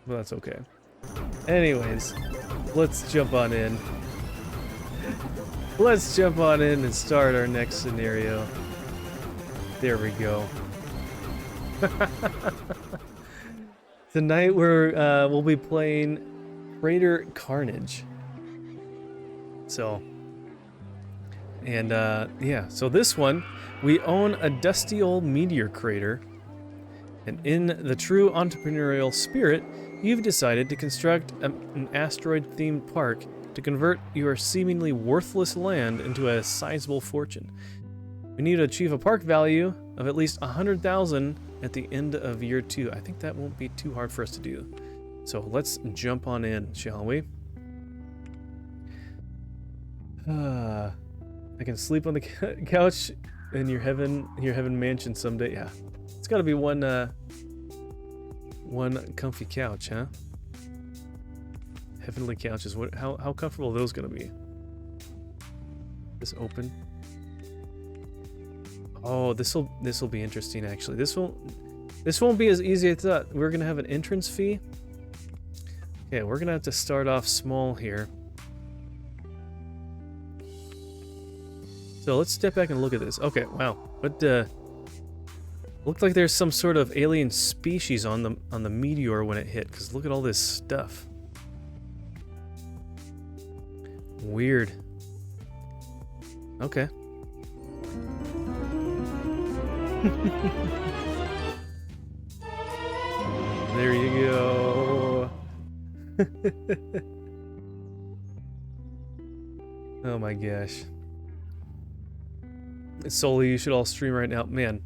Well, that's okay. Anyways, let's jump on in. Let's jump on in and start our next scenario. There we go. Tonight we'll be playing Crater Carnage. So, and yeah, so this one, we own a dusty old meteor crater, and in the true entrepreneurial spirit, you've decided to construct an asteroid-themed park to convert your seemingly worthless land into a sizable fortune. We need to achieve a park value of at least 100,000 at the end of year 2. I think that won't be too hard for us to do. So let's jump on in, shall we? I can sleep on the couch in your heaven mansion someday. Yeah, it's got to be one comfy couch, huh? Heavenly couches. What? How comfortable are those gonna be? This open. Oh, this'll be interesting actually. This won't be as easy as I thought. We're gonna have an entrance fee. Okay, we're gonna have to start off small here. So let's step back and look at this. Okay, wow. What looked like there's some sort of alien species on the meteor when it hit, because look at all this stuff. Weird. Okay. There you go. Oh my gosh. Solely, you should all stream right now. Man.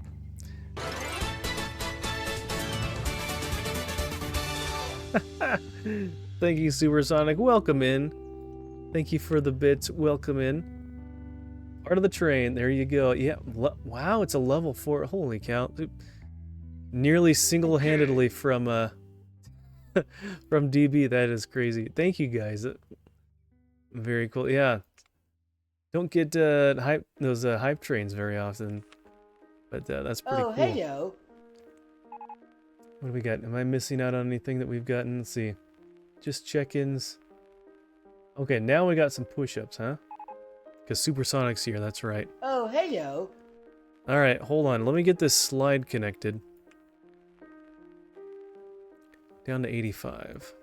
Thank you, Supersonic. Welcome in. Thank you for the bits. Welcome in. Part of the train. There you go. Yeah. Wow, it's a level 4. Holy cow. Nearly single-handedly from from DB. That is crazy. Thank you guys. Very cool. Yeah. Don't get those hype trains very often. But that's pretty cool. Hey yo. What do we got? Am I missing out on anything that we've gotten? Let's see. Just check-ins. Okay, now we got some push-ups, huh? Because Supersonic's here, that's right. Oh, hey yo. Alright, hold on. Let me get this slide connected. Down to 85.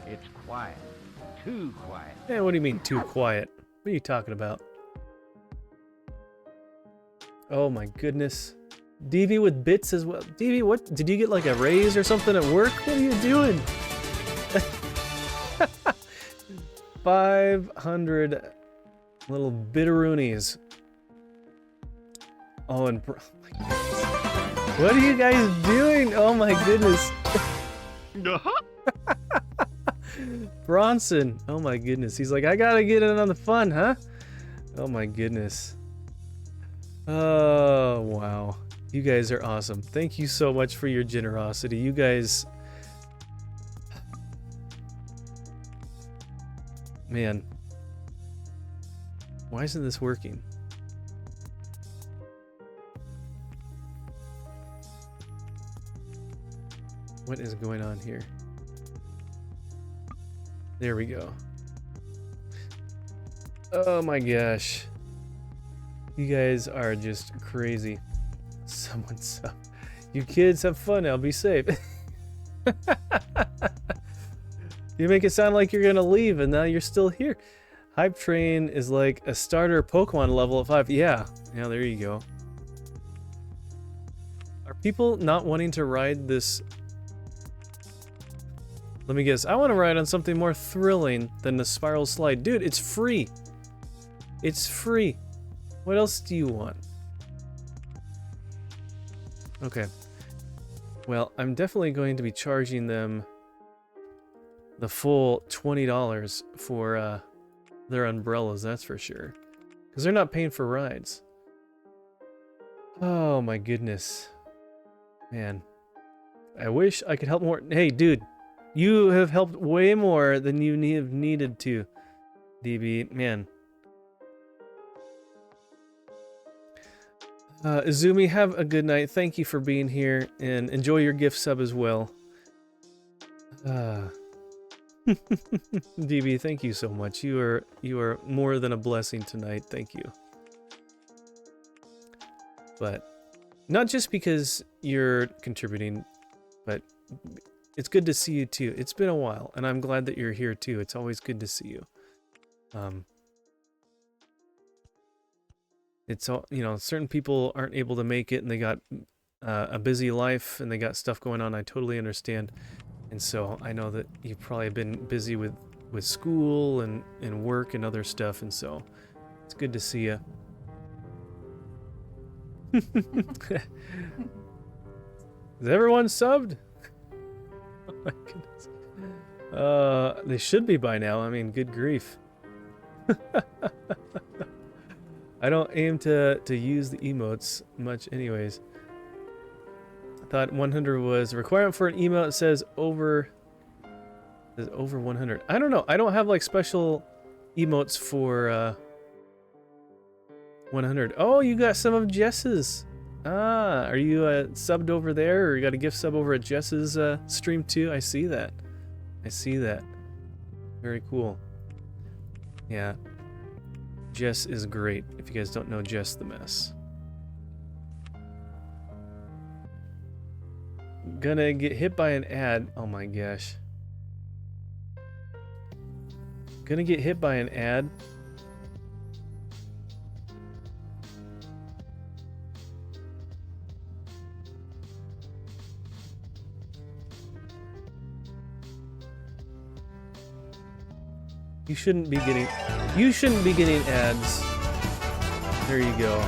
It's quiet. Too quiet. Yeah, what do you mean, too quiet? What are you talking about? Oh my goodness. DV with bits as well. DV, what? Did you get like a raise or something at work? What are you doing? 500 little bitteroonies. Oh, and oh my goodness. What are you guys doing? Oh my goodness. Bronson. Oh my goodness. He's like, I gotta get in on the fun, huh? Oh my goodness. Oh, wow. You guys are awesome. Thank you so much for your generosity. You guys... Man. Why isn't this working? What is going on here? There we go. Oh my gosh. You guys are just crazy. Someone sub. You kids have fun now, be safe. You make it sound like you're gonna leave and now you're still here. Hype Train is like a starter Pokemon level at 5. Yeah, there you go. Are people not wanting to ride this? Let me guess. I want to ride on something more thrilling than the spiral slide. Dude, it's free. It's free. What else do you want? Okay. Well, I'm definitely going to be charging them the full $20 for their umbrellas, that's for sure. Because they're not paying for rides. Oh my goodness. Man. I wish I could help more. Hey, dude. You have helped way more than you have needed to, DB. Man. Izumi, have a good night. Thank you for being here, and enjoy your gift sub as well. DB, thank you so much. You are more than a blessing tonight. Thank you. But not just because you're contributing, but it's good to see you too. It's been a while, and I'm glad that you're here too. It's always good to see you. It's all, you know, certain people aren't able to make it, and they got a busy life, and they got stuff going on. I totally understand. And so I know that you've probably been busy with school and work and other stuff, and so it's good to see you. Is everyone subbed? Oh my goodness. They should be by now. I mean, good grief. I don't aim to use the emotes much anyways. I thought 100 was a requirement for an emote. It says over 100. I don't know. I don't have like special emotes for 100. Oh, you got some of Jess's. Ah, are you subbed over there, or you got a gift sub over at Jess's stream too? I see that. I see that. Very cool. Yeah. Jess is great, if you guys don't know Jess the Mess. Gonna get hit by an ad. Oh my gosh. Gonna get hit by an ad. You shouldn't be getting ads. There you go.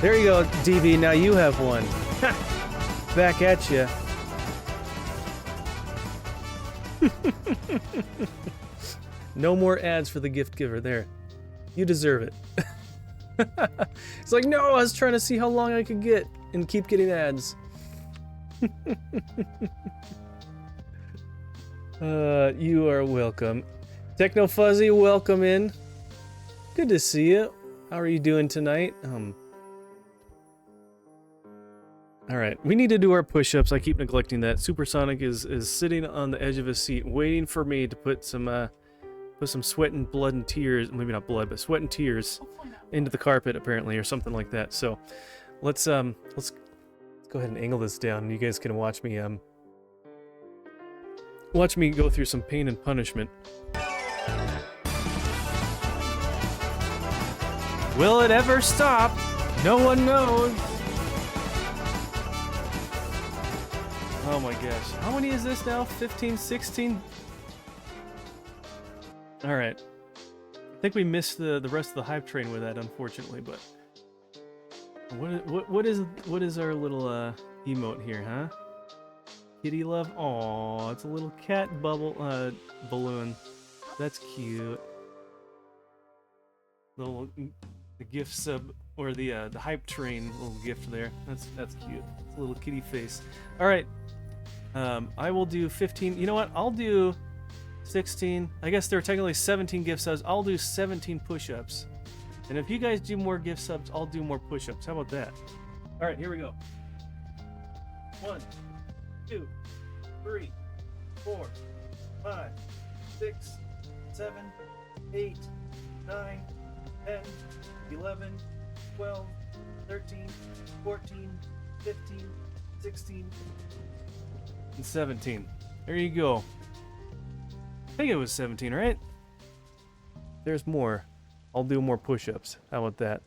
There you go, DB. Now you have one. Back at you. No more ads for the gift giver. There. You deserve it. It's like, no, I was trying to see how long I could get and keep getting ads. You are welcome. Techno Fuzzy, welcome in. Good to see you. How are you doing tonight? Alright, we need to do our push-ups. I keep neglecting that. Supersonic is sitting on the edge of his seat, waiting for me to put some sweat and blood and tears, maybe not blood, but sweat and tears into the carpet, apparently, or something like that. So let's go ahead and angle this down, and you guys can watch me go through some pain and punishment. Will it ever stop? No one knows. Oh my gosh. How many is this now? 15, 16? Alright. I think we missed the rest of the hype train with that, unfortunately, but what is our little emote here, huh? Kitty love? Aww, it's a little cat bubble balloon. That's cute. The gift sub, or the hype train little gift there. That's cute. It's a little kitty face. All right. I will do 15. You know what? I'll do 16. I guess there are technically 17 gift subs. I'll do 17 push-ups. And if you guys do more gift subs, I'll do more push-ups. How about that? All right, here we go. 1, 2, 3, 4, 5, 6, 7, 8, 9, 10, 11, 12, 13, 14, 15, 16, and 17. There you go. I think it was 17, right? There's more. I'll do more push-ups. How about that?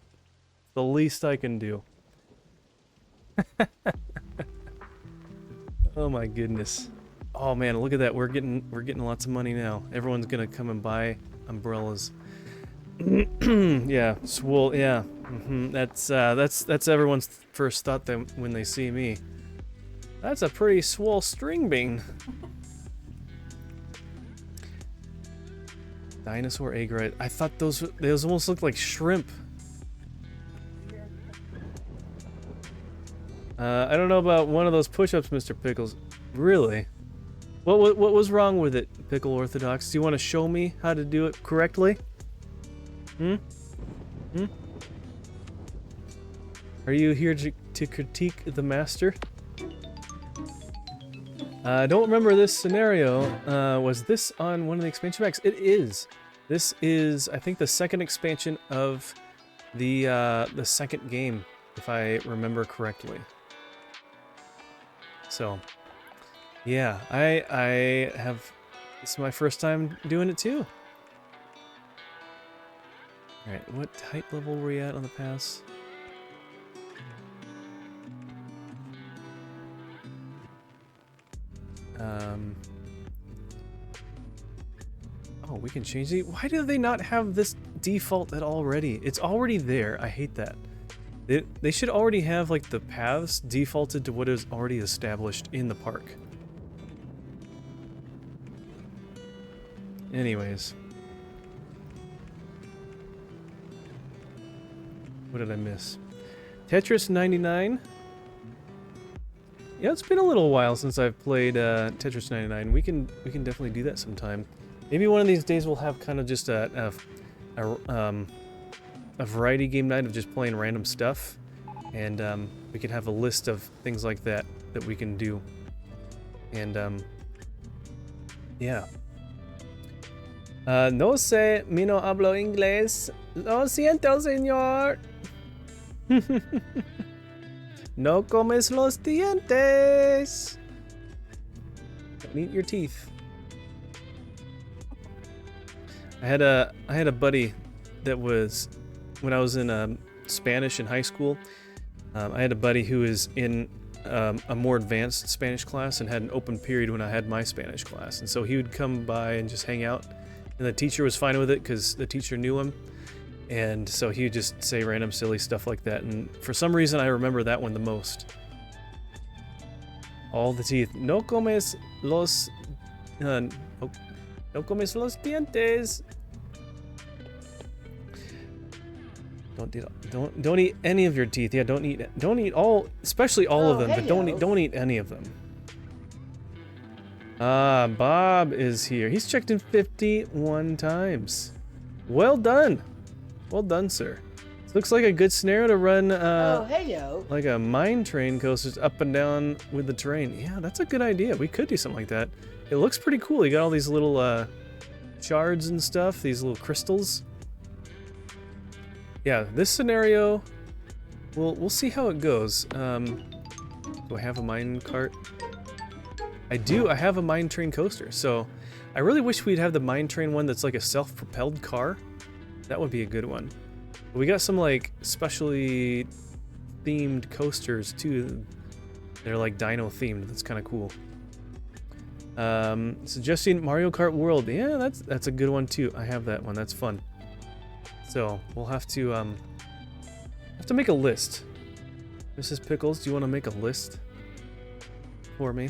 The least I can do. Oh my goodness. Oh man, look at that. We're getting lots of money now. Everyone's gonna come and buy umbrellas. Yeah, swole. Yeah, that's everyone's first thought when they see me. That's a pretty swole string bean. Dinosaur egg right. I thought those almost looked like shrimp. I don't know about one of those push-ups, Mr. Pickles. Really? What was wrong with it, Pickle Orthodox? Do you want to show me how to do it correctly? Are you here to critique the master? I don't remember this scenario. Was this on one of the expansion packs? It is. This is, I think, the second expansion of the second game, if I remember correctly. So, yeah, I have. This is my first time doing it too. All right, what height level were we at on the pass? Oh, we can change the. Why do they not have this default at already? It's already there. I hate that. They should already have like the paths defaulted to what is already established in the park. Anyways. What did I miss? Tetris 99. Yeah, it's been a little while since I've played Tetris 99. We can definitely do that sometime. Maybe one of these days we'll have kind of just a variety game night of just playing random stuff, and we can have a list of things like that that we can do. And yeah. No sé, mi no hablo inglés. Lo siento, señor. No comes los dientes. Don't eat your teeth. I had a buddy that was, when I was in Spanish in high school, I had a buddy who was in a more advanced Spanish class and had an open period when I had my Spanish class. And so he would come by and just hang out. And the teacher was fine with it because the teacher knew him. And so he would just say random silly stuff like that. And for some reason, I remember that one the most. All the teeth. No comes los... no comes los dientes. Don't eat any of your teeth. Yeah, don't eat all, especially all of them, but don't eat any of them. Ah, Bob is here. He's checked in 51 times. Well done. Well done, sir. This looks like a good scenario to run like a mine train coasters up and down with the terrain. Yeah, that's a good idea. We could do something like that. It looks pretty cool. You got all these little shards and stuff, these little crystals. Yeah, this scenario, we'll see how it goes. Do I have a mine cart? I do. I have a mine train coaster. So I really wish we'd have the mine train one that's like a self-propelled car. That would be a good one. We got some like specially themed coasters too. They're like dino themed. That's kind of cool. Suggesting Mario Kart World. Yeah, that's a good one too. I have that one. That's fun. So we'll have to make a list. Mrs. Pickles, do you want to make a list for me?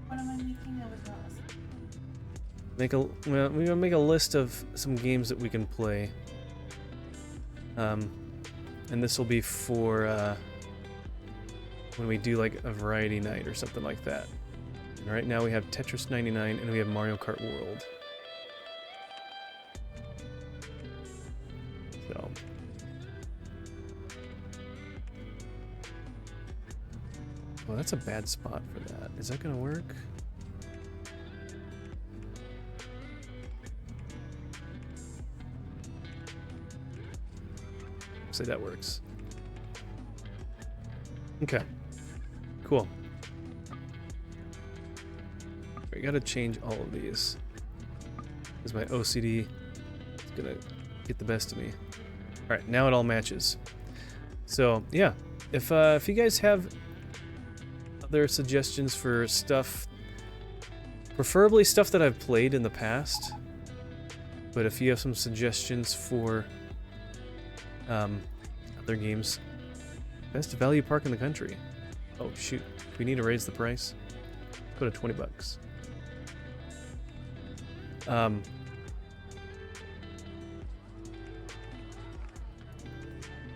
What am I making? I was not listening. We're gonna make a list of some games that we can play. And this will be for when we do like a variety night or something like that. And right now we have Tetris 99 and we have Mario Kart World. So. Well, that's a bad spot for that. Is that gonna work? Say that works. Okay. Cool. We gotta change all of these because my OCD is gonna get the best of me. All right, now it all matches. So yeah, if you guys have other suggestions for stuff, preferably stuff that I've played in the past, but if you have some suggestions for other games, best value park in the country. Oh shoot, we need to raise the price. Put it 20 bucks.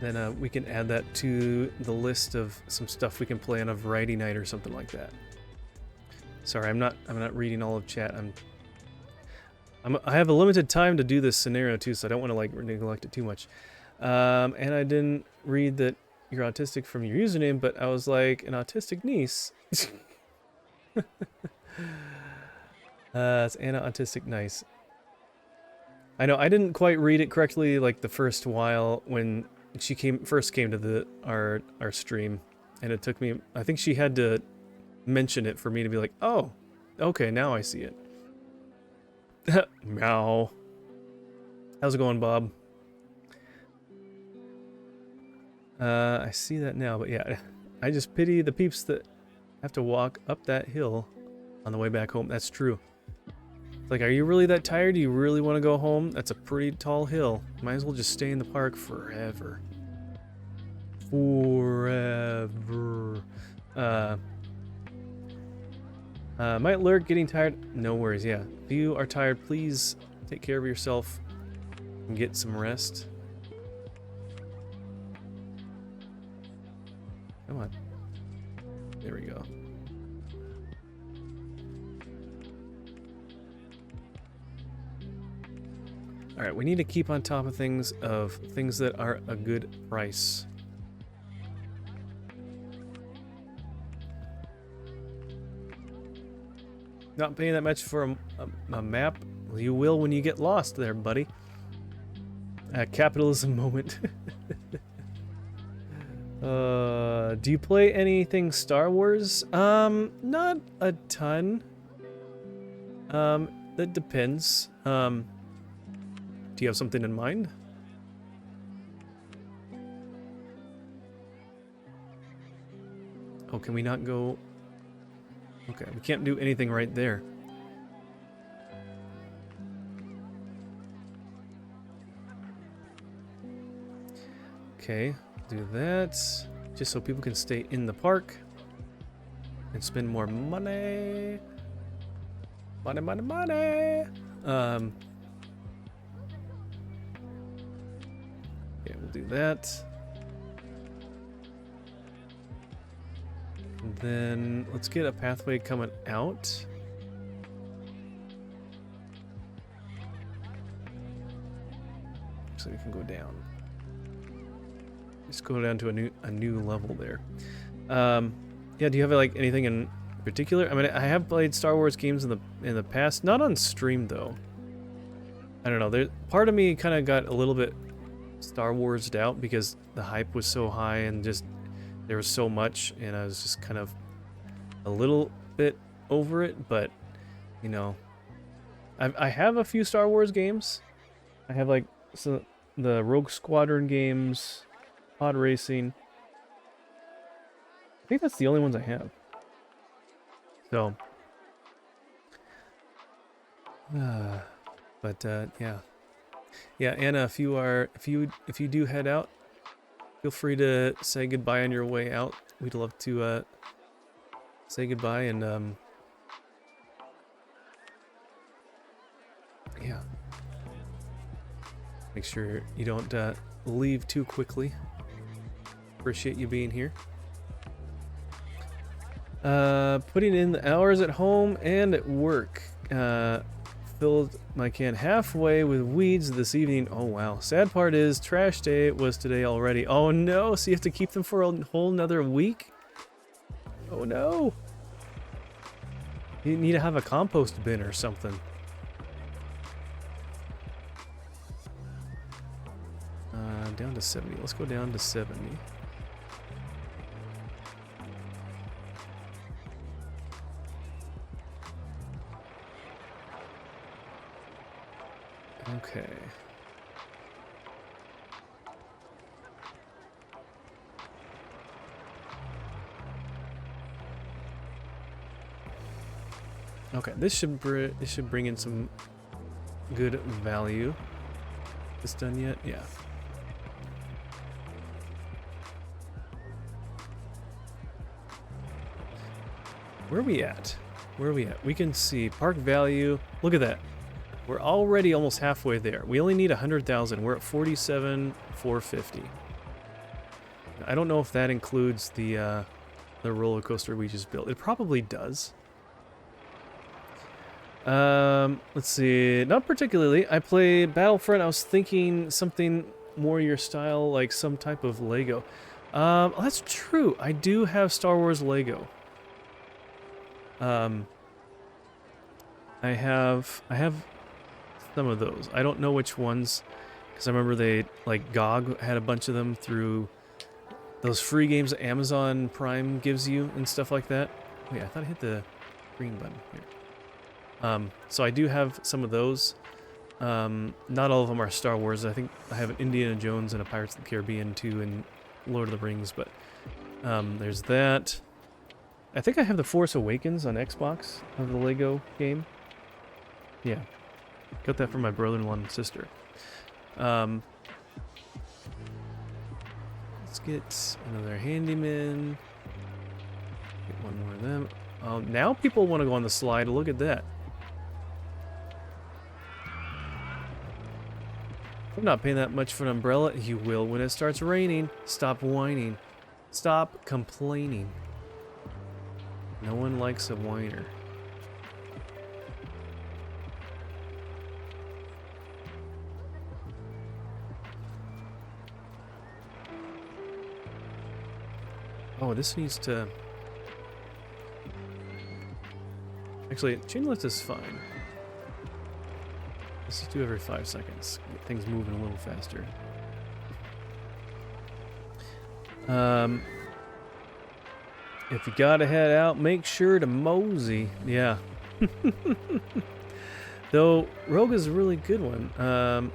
Then we can add that to the list of some stuff we can play on a variety night or something like that. Sorry, I'm not reading all of chat. I have a limited time to do this scenario too, so I don't want to like neglect it too much. And I didn't read that you're autistic from your username, but I was like, an autistic niece. It's Anna Autistic Nice. I know I didn't quite read it correctly like the first while when she first came to our stream, and it took me. I think she had to mention it for me to be like, oh, okay, now I see it. Meow. How's it going, Bob? I see that now, but yeah, I just pity the peeps that have to walk up that hill on the way back home. That's true. Like, are you really that tired? Do you really want to go home? That's a pretty tall hill. Might as well just stay in the park forever. Forever. Might lurk getting tired. No worries, yeah. If you are tired, please take care of yourself and get some rest. Come on. There we go. Alright, we need to keep on top of things that are a good price. Not paying that much for a map? You will when you get lost there, buddy. Capitalism moment. Do you play anything Star Wars? Not a ton. That depends. Do you have something in mind? Oh, can we not go? Okay, we can't do anything right there. Okay, do that. Just so people can stay in the park and spend more money. Money, money, money. Yeah, we'll do that. And then let's get a pathway coming out. So we can go down. Just go down to a new level there. Yeah, do you have like anything in particular? I mean, I have played Star Wars games in the past, not on stream though. I don't know. Part of me kind of got a little bit Star Wars'd out because the hype was so high and just there was so much, and I was just kind of a little bit over it. But you know, I have a few Star Wars games. I have like the Rogue Squadron games, Pod Racing. I think that's the only ones I have. So, but yeah. Yeah, Anna, if you do head out, feel free to say goodbye on your way out. We'd love to say goodbye and yeah. Make sure you don't leave too quickly. Appreciate you being here. Putting in the hours at home and at work. Filled my can halfway with weeds this evening. Oh wow. Sad part is trash day was today already. Oh no, so you have to keep them for a whole nother week? Oh no. You need to have a compost bin or something. Down to 70. Let's go down to 70. Okay. Okay, this should bring in some good value. This done yet? Yeah. Where are we at? Where are we at? We can see park value. Look at that. We're already almost halfway there. We only need 100,000. We're at 47,450. I don't know if that includes the roller coaster we just built. It probably does. Let's see. Not particularly. I played Battlefront. I was thinking something more your style, like some type of Lego. That's true. I do have Star Wars Lego. I have some of those. I don't know which ones, because I remember they, like, GOG had a bunch of them through those free games that Amazon Prime gives you and stuff like that. Wait, I thought I hit the green button here. So I do have some of those. Not all of them are Star Wars. I think I have an Indiana Jones and a Pirates of the Caribbean 2 and Lord of the Rings, but there's that. I think I have The Force Awakens on Xbox of the Lego game. Yeah. Got that from my brother-in-law and sister. Let's get another handyman. Get one more of them. Now people want to go on the slide. Look at that. I'm not paying that much for an umbrella. You will when it starts raining. Stop whining. Stop complaining. No one likes a whiner. Oh, this needs to... Actually, chain lift is fine. Let's just do every 5 seconds. Get things moving a little faster. If you gotta head out, make sure to mosey. Yeah. Though, Rogue is a really good one.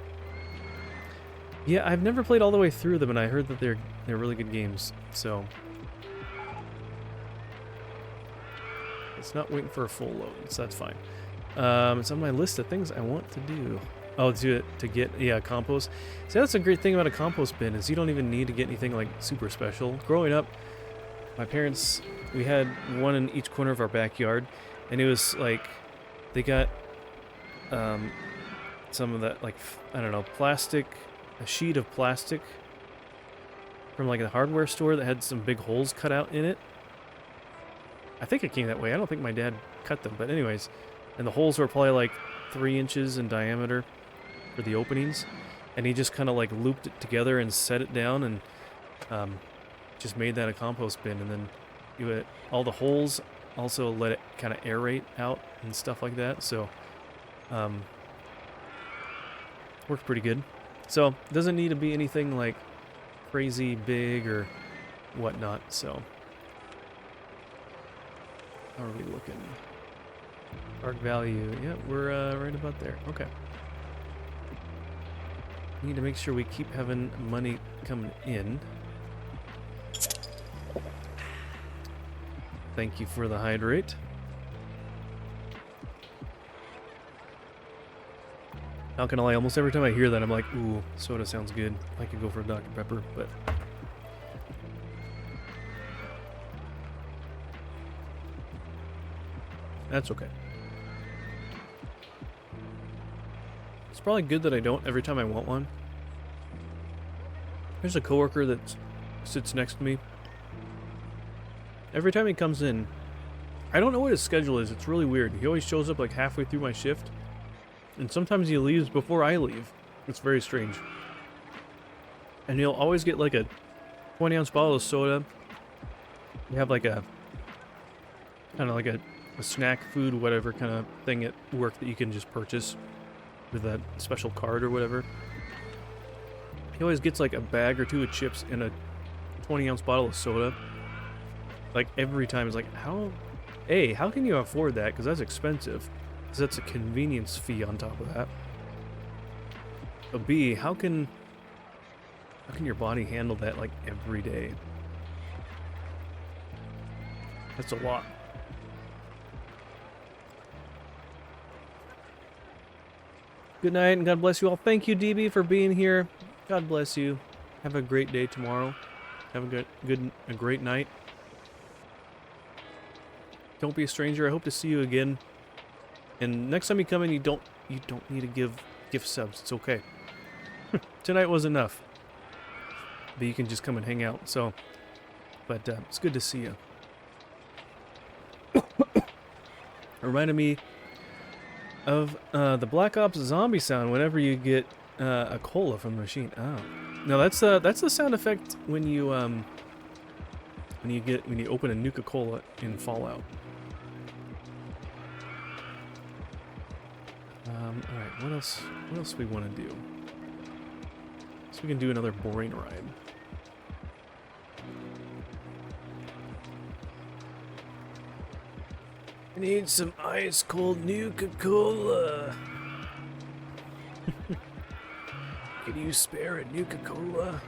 Yeah, I've never played all the way through them, and I heard that they're really good games, so... It's not waiting for a full load, so that's fine. It's on my list of things I want to do. Oh, to get, yeah, compost. See, that's a great thing about a compost bin, is you don't even need to get anything, like, super special. Growing up, my parents, we had one in each corner of our backyard, and it was, like, they got, some of that, like, I don't know, plastic, a sheet of plastic from, like, a hardware store that had some big holes cut out in it. I think it came that way. I don't think my dad cut them, but anyways. And the holes were probably like 3 inches in diameter for the openings. And he just kind of like looped it together and set it down and just made that a compost bin. And then you had all the holes, also let it kind of aerate out and stuff like that. So, worked pretty good. So, it doesn't need to be anything like crazy big or whatnot, so... How are we looking? Arc value. Yeah, we're right about there. Okay. We need to make sure we keep having money coming in. Thank you for the hydrate. Not gonna lie, almost every time I hear that, I'm like, ooh, soda sounds good. I could go for a Dr. Pepper, but... That's okay. It's probably good that I don't every time I want one. There's a coworker that sits next to me. Every time he comes in, I don't know what his schedule is. It's really weird. He always shows up like halfway through my shift. And sometimes he leaves before I leave. It's very strange. And he'll always get like a 20-ounce bottle of soda. You have like a... kind of like a snack food, whatever kind of thing at work that you can just purchase with that special card or whatever. He always gets like a bag or two of chips and a 20-ounce bottle of soda. Like every time, it's like, how can you afford that? Because that's expensive. Because that's a convenience fee on top of that. But B, how can your body handle that like every day? That's a lot. Good night and God bless you all. Thank you, DB, for being here. God bless you. Have a great day tomorrow. Have a great night. Don't be a stranger. I hope to see you again. And next time you come in, you don't need to give gift subs. It's okay. Tonight was enough. But you can just come and hang out. So, but it's good to see you. Reminded me of the Black Ops zombie sound whenever you get a cola from the machine. Oh, no, that's the sound effect when you when you open a Nuka-Cola in Fallout. All right, what else? What else we want to do? So we can do another boring ride. I need some ice cold Nuka-Cola. Can you spare a Nuka-Cola?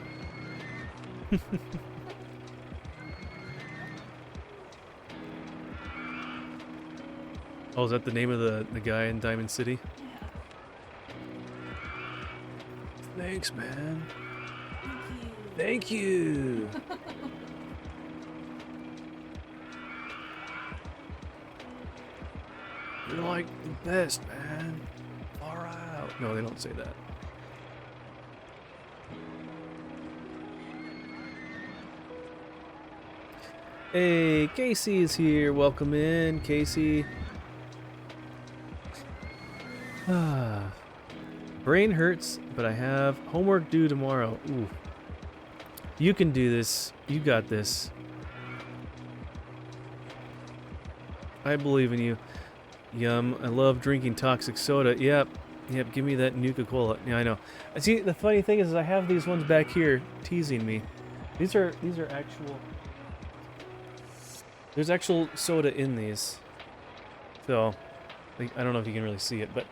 Oh, is that the name of the guy in Diamond City? Yeah. Thanks, man. Thank you. Thank you. You're like the best, man. Far out. No, they don't say that. Hey, Casey is here. Welcome in, Casey. Ah. Brain hurts, but I have homework due tomorrow. Ooh. You can do this. You got this. I believe in you. Yum. I love drinking toxic soda. Yep. Yep. Give me that Nuka-Cola. Yeah, I know. See, the funny thing is I have these ones back here teasing me. These are actual. There's actual soda in these. So, like, I don't know if you can really see it, but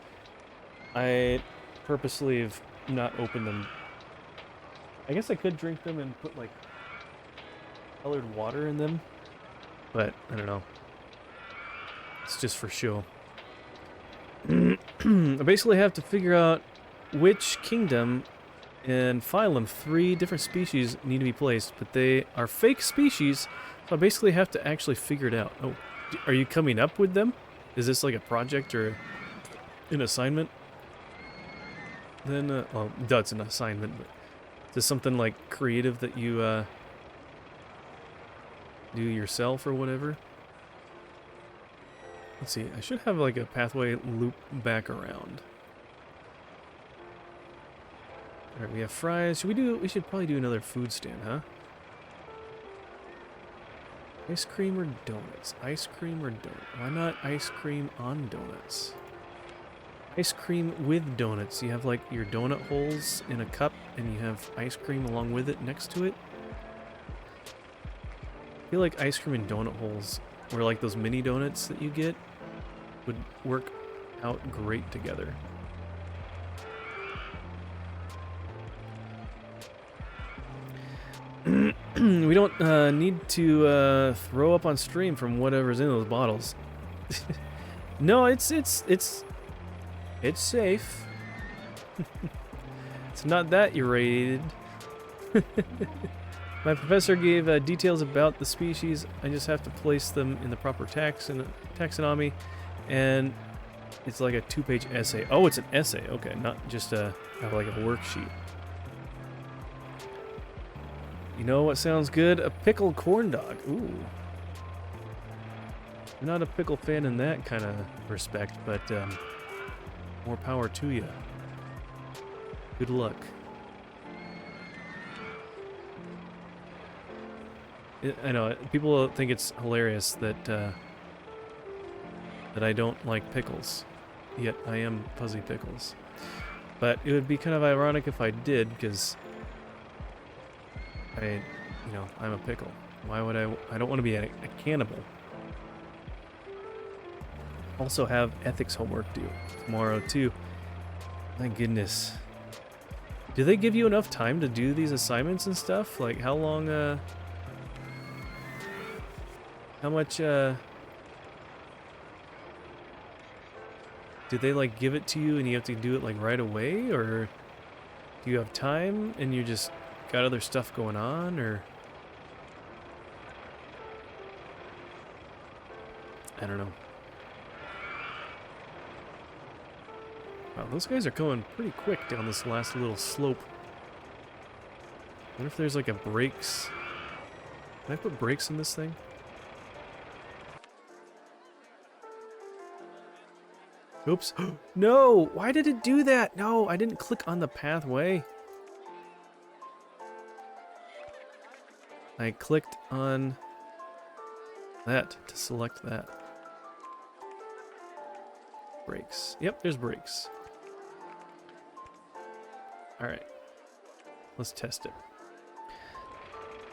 I purposely have not opened them. I guess I could drink them and put, like, colored water in them, but I don't know. It's just for show. I basically have to figure out which kingdom and phylum 3 different species need to be placed, but they are fake species, so I basically have to actually figure it out. Oh, are you coming up with them? Is this like a project or an assignment? Then, well, that's an assignment, but is this something like creative that you do yourself or whatever? Let's see, I should have like a pathway loop back around. Alright, we have fries. We should probably do another food stand, huh? Ice cream or donuts? Ice cream or donut? Why not ice cream on donuts? Ice cream with donuts. You have like your donut holes in a cup and you have ice cream along with it next to it. I feel like ice cream and donut holes, or like those mini donuts that you get, would work out great together. We don't need to throw up on stream from whatever's in those bottles. No, it's safe. It's not that irradiated. My professor gave details about the species. I just have to place them in the proper taxonomy, and it's like a 2-page essay. Oh, it's an essay. Okay, not just like a worksheet. You know what sounds good? A pickled corn dog. Ooh. I'm not a pickle fan in that kind of respect, but more power to you. Good luck. I know people think it's hilarious that that I don't like pickles, yet I am Fuzzy Pickles. But it would be kind of ironic if I did, because I'm a pickle. Why would I don't want to be a cannibal. Also have ethics homework due tomorrow too. My goodness. Do they give you enough time to do these assignments and stuff? Like how long how much do they like give it to you and you have to do it like right away, or do you have time and you just got other stuff going on, or I don't know. Wow, those guys are going pretty quick down this last little slope. I wonder if there's like a brakes. Can I put brakes in this thing? Oops. No! Why did it do that? No, I didn't click on the pathway. I clicked on that to select that. Brakes. Yep, there's brakes. All right. Let's test it.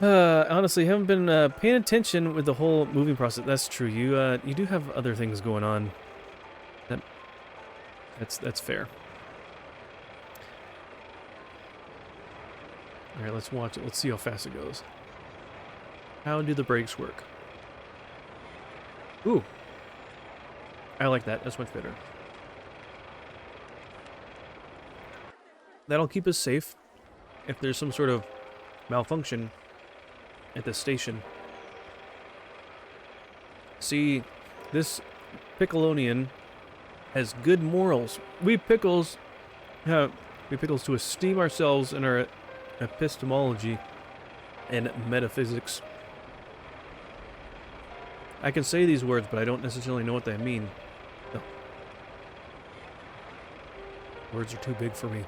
Honestly, haven't been paying attention with the whole moving process. That's true. You do have other things going on. That's fair. All right, let's watch it. Let's see how fast it goes. How do the brakes work? Ooh. I like that. That's much better. That'll keep us safe if there's some sort of malfunction at the station. See, this Piccolonian has good morals. We pickles to esteem ourselves in our epistemology and metaphysics. I can say these words, but I don't necessarily know what they mean. No. Words are too big for me.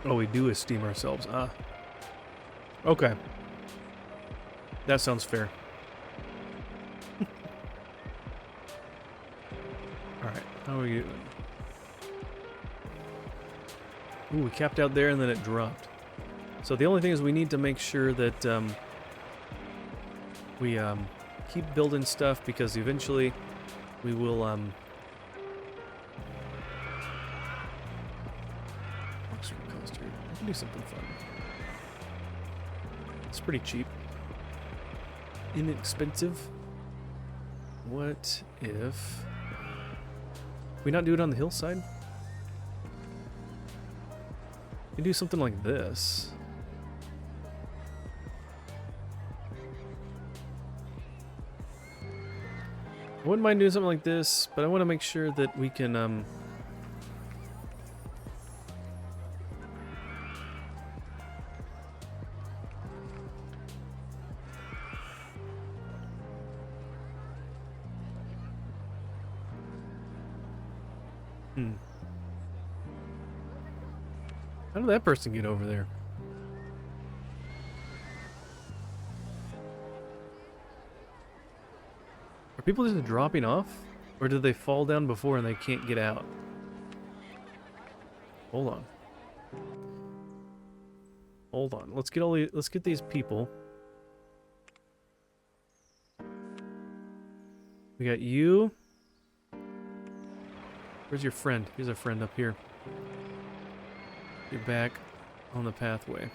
Oh, we do esteem ourselves. Ah. Okay. That sounds fair. Alright, how are you doing? Ooh, we capped out there and then it dropped. So the only thing is we need to make sure that we keep building stuff because eventually we will Rollercoaster. We can do something fun. It's pretty cheap. Inexpensive. What if we not do it on the hillside? We do something like this. I wouldn't mind doing something like this, but I want to make sure that we can How did that person get over there? Are people just dropping off? Or did they fall down before and they can't get out? Hold on. Hold on. Let's get these people. We got you. Where's your friend? Here's a friend up here. You're back on the pathway.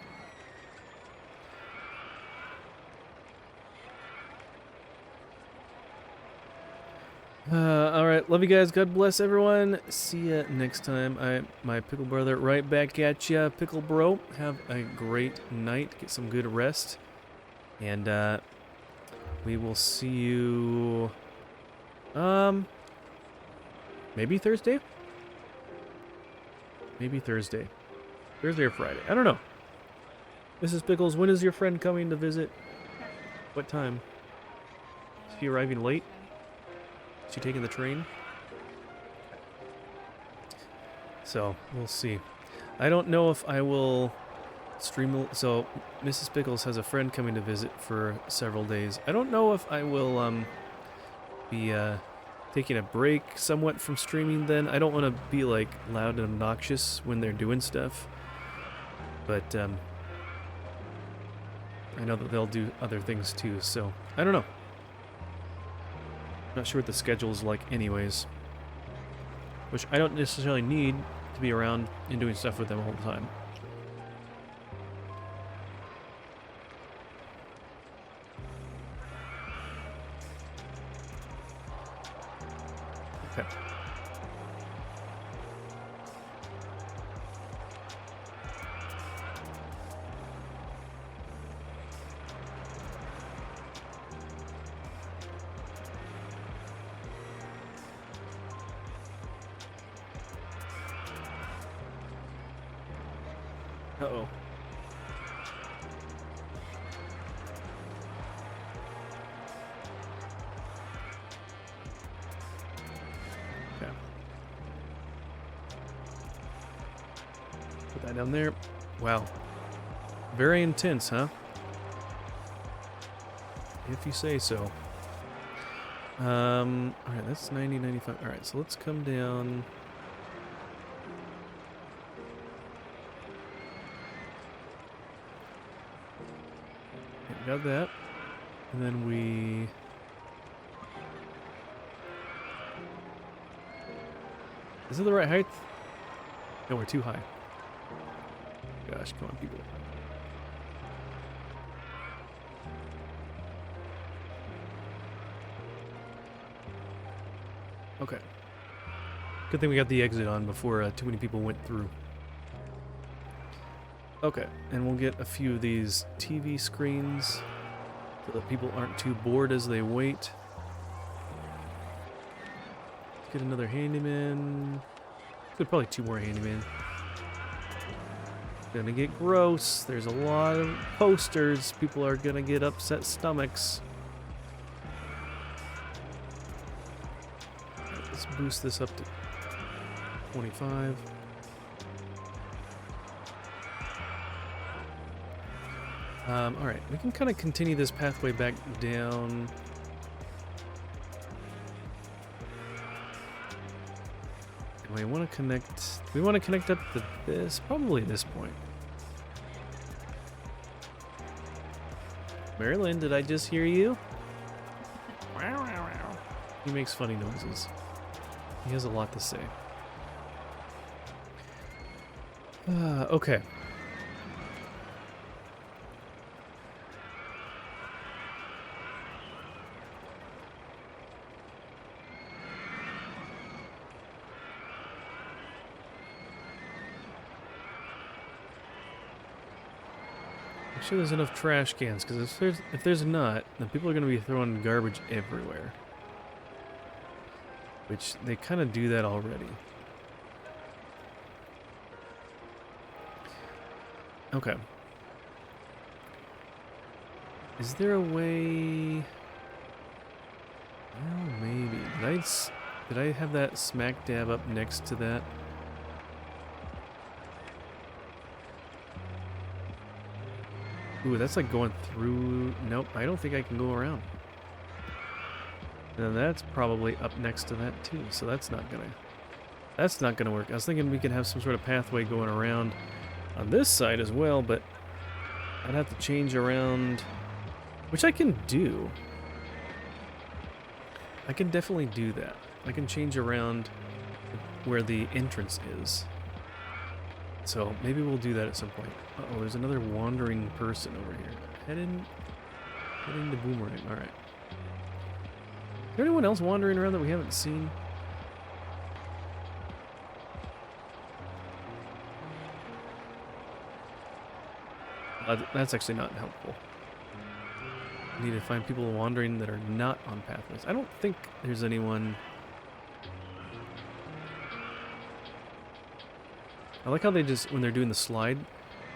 Alright, love you guys. God bless everyone. See ya next time. My pickle brother right back at ya. Pickle bro, have a great night. Get some good rest. And we will see you maybe Thursday? Maybe Thursday. Thursday or Friday. I don't know. Mrs. Pickles, when is your friend coming to visit? What time? Is she arriving late? Is she taking the train? So, we'll see. I don't know if I will stream... So, Mrs. Pickles has a friend coming to visit for several days. I don't know if I will be taking a break somewhat from streaming then. I don't want to be like loud and obnoxious when they're doing stuff. But I know that they'll do other things too, so I don't know. Not sure what the schedule is like anyways. Which I don't necessarily need to be around and doing stuff with them all the time. Okay. Uh-oh. Guy down there. Wow. Very intense, huh? If you say so. Alright, that's 90, 95. Alright, so let's come down. Okay, got that. And then we... Is it the right height? No, we're too high. Gosh, come on, people. Okay. Good thing we got the exit on before too many people went through. Okay, and we'll get a few of these TV screens so that people aren't too bored as they wait. Let's get another handyman. Good, probably 2 more handyman. Gonna get gross. There's a lot of posters. People are gonna get upset stomachs. Right, let's boost this up to 25. Alright, we can kind of continue this pathway back down. And we want to connect... We want to connect up to this, probably this point. Marilyn, did I just hear you? He makes funny noises. He has a lot to say. Okay. Make sure there's enough trash cans, because if there's not, then people are going to be throwing garbage everywhere. Which they kind of do that already. Okay. Is there a way? Well, maybe. Did I have that smack dab up next to that? Ooh, that's like going through... Nope, I don't think I can go around. And that's probably up next to that too, so that's not gonna work. I was thinking we could have some sort of pathway going around on this side as well, but I'd have to change around, which I can do. I can definitely do that. I can change around where the entrance is. So maybe we'll do that at some point. Uh-oh, there's another wandering person over here. Head into Boomerang. Alright. Is there anyone else wandering around that we haven't seen? That's actually not helpful. I need to find people wandering that are not on pathways. I don't think there's anyone... I like how they just, when they're doing the slide,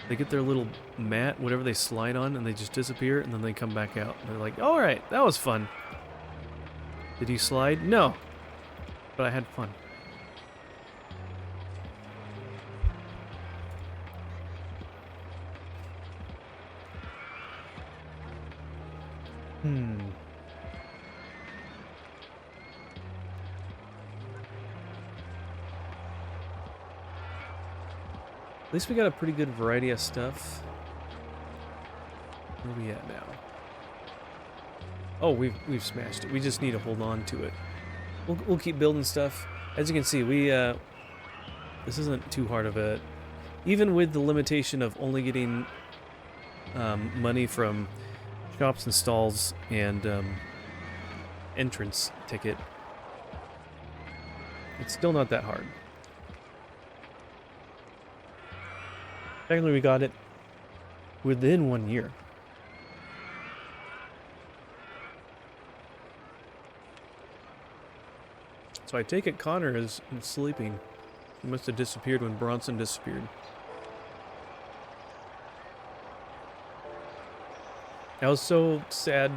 they get their little mat, whatever they slide on, and they just disappear, and then they come back out. And they're like, alright, that was fun. Did you slide? No. But I had fun. At least we got a pretty good variety of stuff. Where are we at now? Oh, we've smashed it. We just need to hold on to it. We'll keep building stuff. As you can see, this isn't too hard of a... Even with the limitation of only getting money from shops and stalls and entrance ticket, it's still not that hard. Technically, we got it within 1 year. So I take it Connor is sleeping. He must have disappeared when Bronson disappeared. I was so sad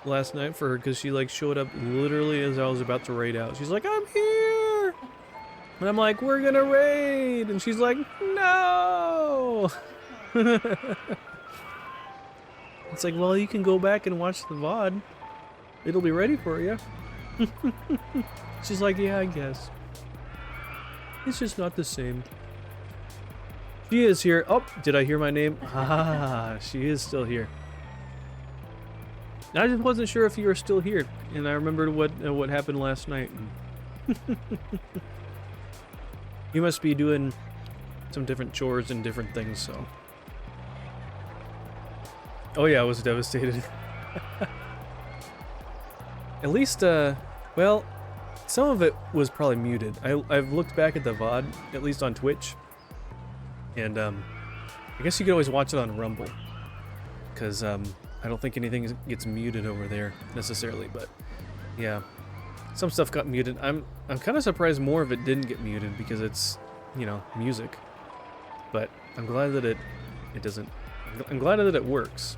last night for her because she like showed up literally as I was about to raid out. She's like, I'm here! And I'm like, we're gonna raid, and she's like, no. It's like, well, you can go back and watch the VOD. It'll be ready for you. She's like, yeah, I guess. It's just not the same. She is here. Oh, did I hear my name? Ah, she is still here. I just wasn't sure if you were still here, and I remembered what happened last night. You must be doing some different chores and different things, so. Oh yeah, I was devastated. At least, well, some of it was probably muted. I've looked back at the VOD, at least on Twitch, and I guess you could always watch it on Rumble, because I don't think anything gets muted over there necessarily, but yeah, some stuff got muted. I'm kind of surprised more of it didn't get muted because it's, you know, music, but I'm glad that it doesn't. I'm glad that it works.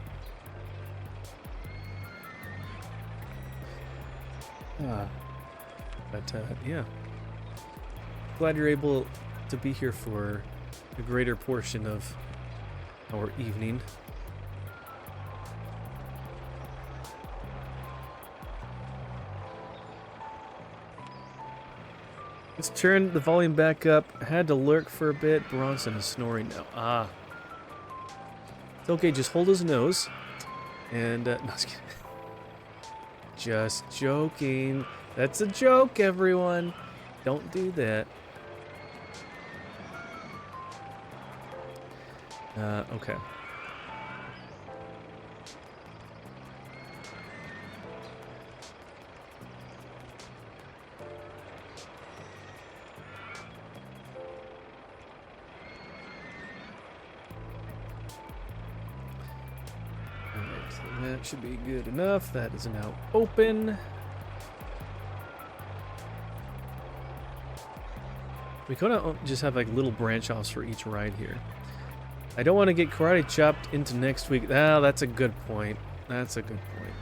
But yeah, glad you're able to be here for a greater portion of our evening. Let's turn the volume back up. Had to lurk for a bit. Bronson is snoring now. Ah. It's okay, just hold his nose. And, no, just kidding. Just joking. That's a joke, everyone. Don't do that. Okay. Alright, so that should be good enough. That is now open. We kind of just have like little branch offs for each ride here. I don't want to get karate chopped into next week. Ah, that's a good point. That's a good point.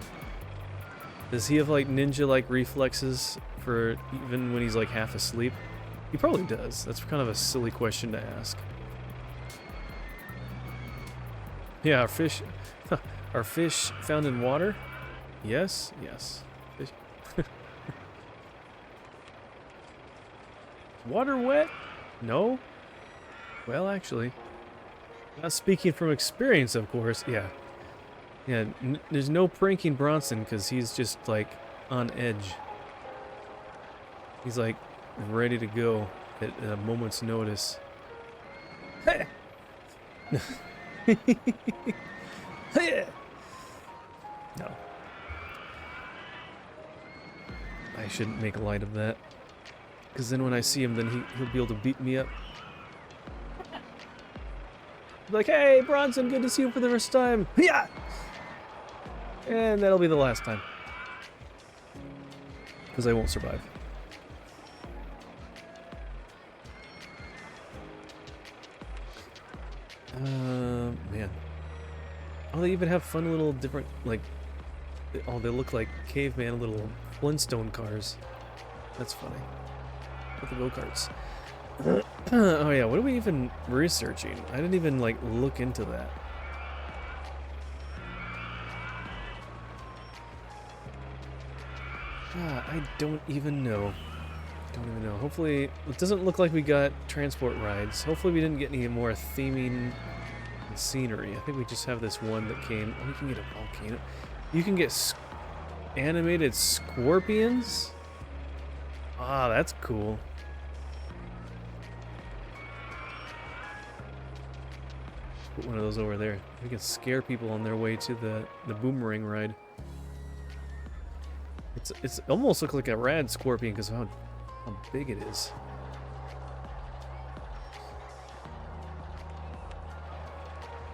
Does he have like ninja-like reflexes for even when he's like half asleep? He probably does. That's kind of a silly question to ask. Yeah, our fish, our fish found in water? Yes, yes. Fish. Water wet? No? Well, actually. Not speaking from experience, of course. Yeah. Yeah, there's no pranking Bronson because he's just, like, on edge. He's, like, ready to go at a moment's notice. No. I shouldn't make light of that. Because then when I see him, then he'll be able to beat me up. Like, hey, Bronson, good to see you for the first time. Yeah! And that'll be the last time. Because I won't survive. Man. Oh, they even have fun little different, like, oh, they look like caveman little Flintstone cars. That's funny. With the go-karts. Oh yeah, what are we even researching? I didn't even like look into that. I don't even know. Hopefully, it doesn't look like we got transport rides. Hopefully we didn't get any more theming and scenery. I think we just have this one that came. Oh, you can get a volcano. You can get animated scorpions? Ah, that's cool. Put one of those over there. We can scare people on their way to the boomerang ride. It's almost looks like a rad scorpion because of how big it is.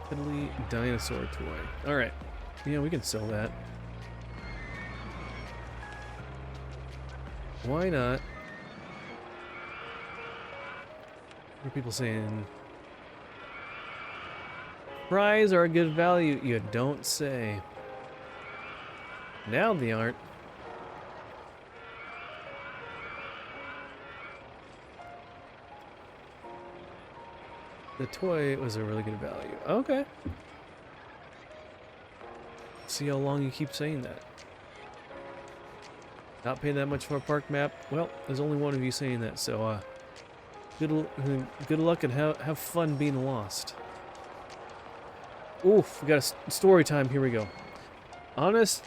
Fiddly dinosaur toy. All right, yeah, we can sell that. Why not? What are people saying? Fries are a good value. You don't say. Now they aren't. The toy was a really good value. Okay. See how long you keep saying that. Not paying that much for a park map. Well, there's only one of you saying that, so good luck and have fun being lost. Oof, we got a story time. Here we go. Honest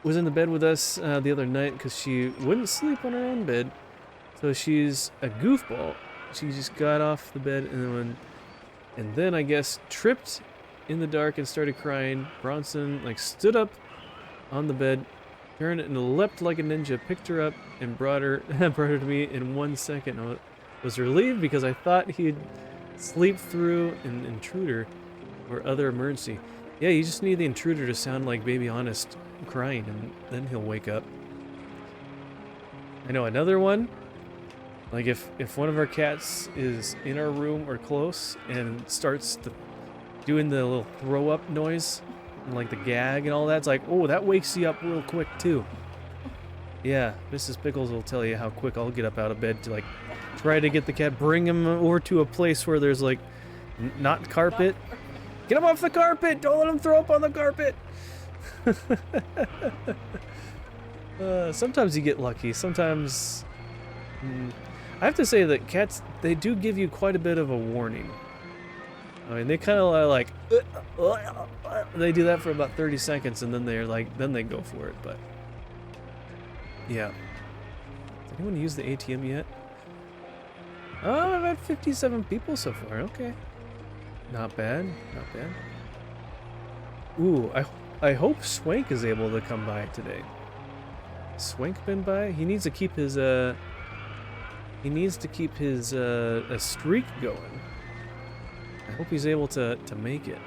was in the bed with us the other night because she wouldn't sleep on her own bed. So she's a goofball. She just got off the bed and then I guess tripped in the dark and started crying. Bronson like stood up on the bed, turned and leapt like a ninja, picked her up and brought her to me in 1 second. I was relieved because I thought he'd sleep through an intruder or other emergency. Yeah, you just need the intruder to sound like Baby Honest crying, and then he'll wake up. I know another one. Like if one of our cats is in our room or close and starts doing the little throw up noise, and like the gag and all that, it's like, oh, that wakes you up real quick too. Yeah, Mrs. Pickles will tell you how quick I'll get up out of bed to like try to get the cat, bring him over to a place where there's like not carpet. Get him off the carpet! Don't let him throw up on the carpet! Sometimes you get lucky. Sometimes... I have to say that cats, they do give you quite a bit of a warning. I mean, they kind of like... they do that for about 30 seconds and then they're like... Then they go for it, but... Yeah. Has anyone used the ATM yet? Oh, I've had 57 people so far. Okay. Not bad, not bad. Ooh, I hope Swank is able to come by today. Swank been by? He needs to keep his a streak going. I hope he's able to make it.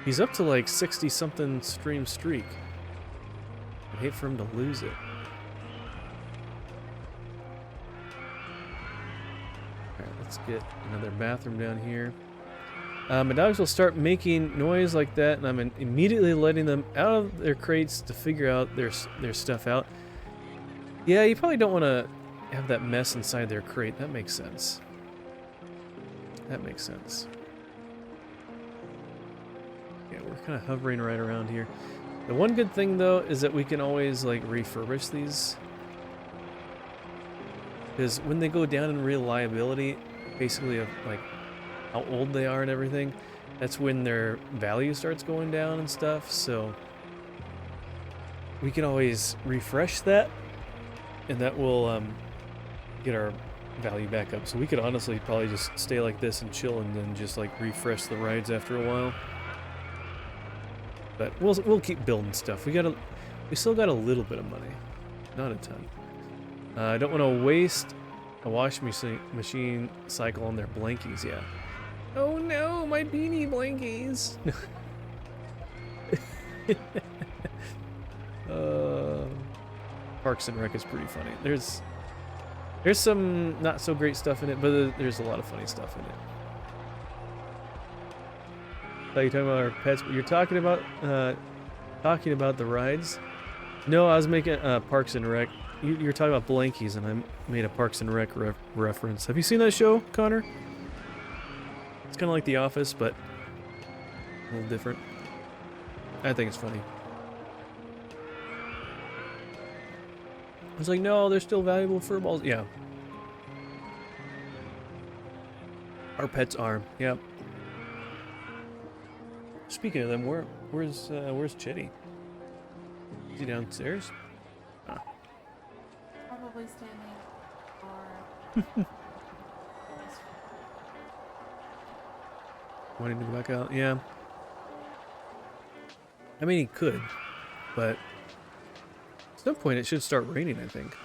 He's up to like 60 something stream streak. I'd hate for him to lose it. Let's get another bathroom down here. My dogs will start making noise like that, and I'm immediately letting them out of their crates to figure out their stuff out. Yeah, you probably don't want to have that mess inside their crate. That makes sense. That makes sense. Yeah, we're kind of hovering right around here. The one good thing, though, is that we can always, like, refurbish these. Because when they go down in reliability, basically of like how old they are and everything, that's when their value starts going down and stuff, so we can always refresh that and that will get our value back up. So we could honestly probably just stay like this and chill and then just like refresh the rides after a while. But we'll keep building stuff. We still got a little bit of money, not a ton. I don't want to waste a washing machine cycle on their blankies, yeah. Oh no, my beanie blankies! Parks and Rec is pretty funny. There's some not so great stuff in it, but there's a lot of funny stuff in it. Are you talking about our pets? You're talking about the rides? No, I was making Parks and Rec. You're talking about blankies, and I made a Parks and Rec reference. Have you seen that show, Connor? It's kind of like The Office, but a little different. I think it's funny. It's like, no, they're still valuable furballs. Yeah. Our pets are. Yep. Speaking of them, where's Chetty? Is he downstairs? Ah. Probably standing or Wanting to go back out? Yeah. I mean, he could, but at some point it should start raining, I think.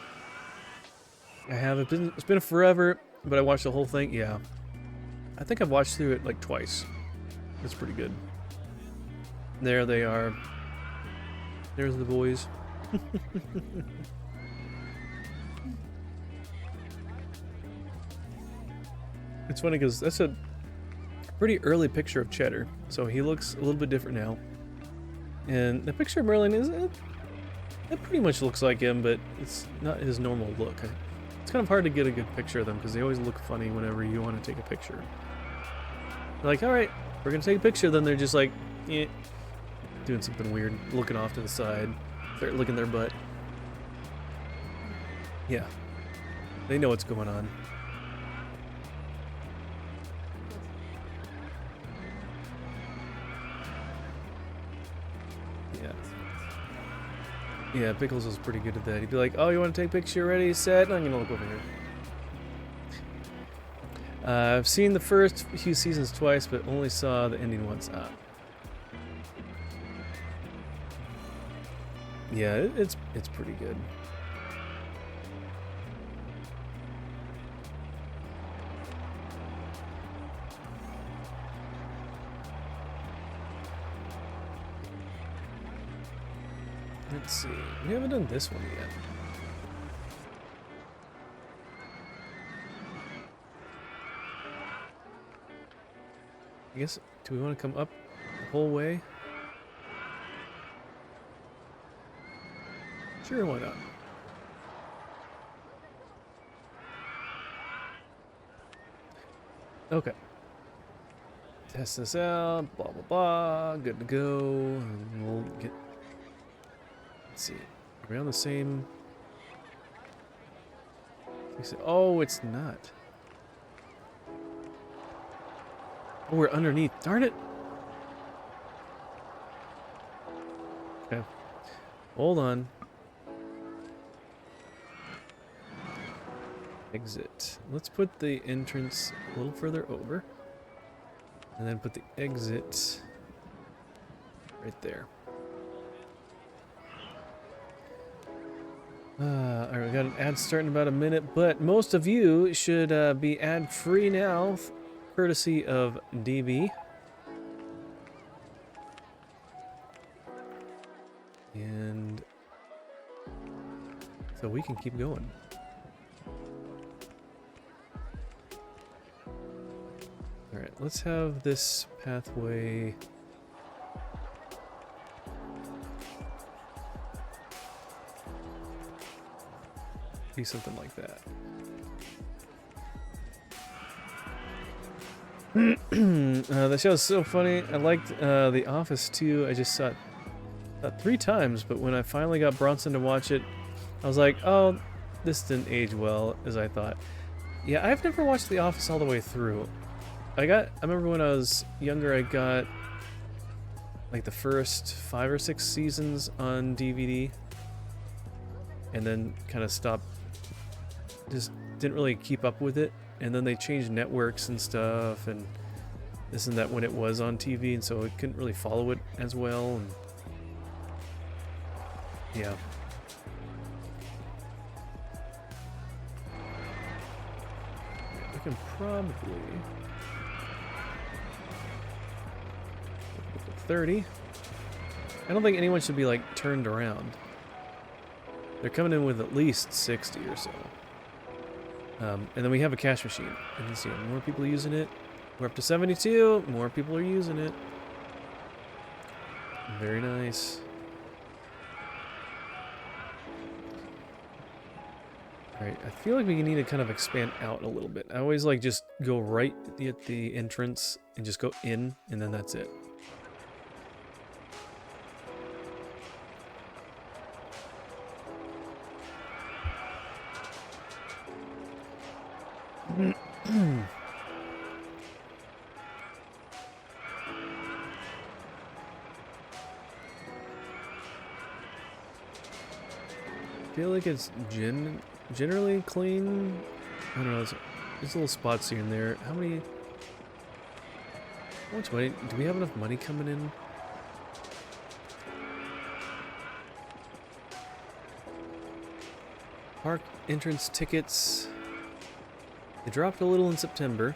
It's been forever, but I watched the whole thing. Yeah. I think I've watched through it like twice. It's pretty good. There they are. There's the boys. It's funny because that's a pretty early picture of Cheddar, so he looks a little bit different now. And the picture of Merlin it pretty much looks like him, but it's not his normal look. It's kind of hard to get a good picture of them because they always look funny whenever you want to take a picture. They're like, all right, we're gonna take a picture. Then they're just like, eh, doing something weird, looking off to the side, start licking their butt. Yeah, they know what's going on. Yeah. Yeah, Pickles was pretty good at that. He'd be like, oh, you want to take a picture? Ready, set? I'm gonna look over here. I've seen the first few seasons twice, but only saw the ending once. Yeah, it's pretty good. Let's see. We haven't done this one yet. I guess, do we want to come up the whole way? Sure, why not? Okay. Test this out, blah, blah, blah, good to go, and we'll get... Let's see, are we on the same... Oh, it's not. Oh, we're underneath, darn it! Okay, hold on. Exit. Let's put the entrance a little further over. And then put the exit right there. Alright, we got an ad starting in about a minute, but most of you should be ad-free now, courtesy of DB. And so we can keep going. Alright, let's have this pathway be something like that. The show is so funny. I liked The Office too. I just saw it 3 times, but when I finally got Bronson to watch it, I was like, oh, this didn't age well as I thought. Yeah, I've never watched The Office all the way through. I remember when I was younger, I got like the first 5 or 6 seasons on DVD, and then kind of stopped, just didn't really keep up with it. And then they changed networks and stuff, and this and that when it was on TV, and so I couldn't really follow it as well. And yeah. We can probably 30. I don't think anyone should be like turned around. They're coming in with at least 60 or so. And then we have a cash machine. And you see more people using it. We're up to 72. More people are using it. Very nice. Alright, I feel like we need to kind of expand out a little bit. I always like just go right at the entrance and just go in, and then that's it. I feel like it's generally clean. I don't know, there's little spots here and there. How much money? Do we have enough money coming in? Park entrance tickets. They dropped a little in September.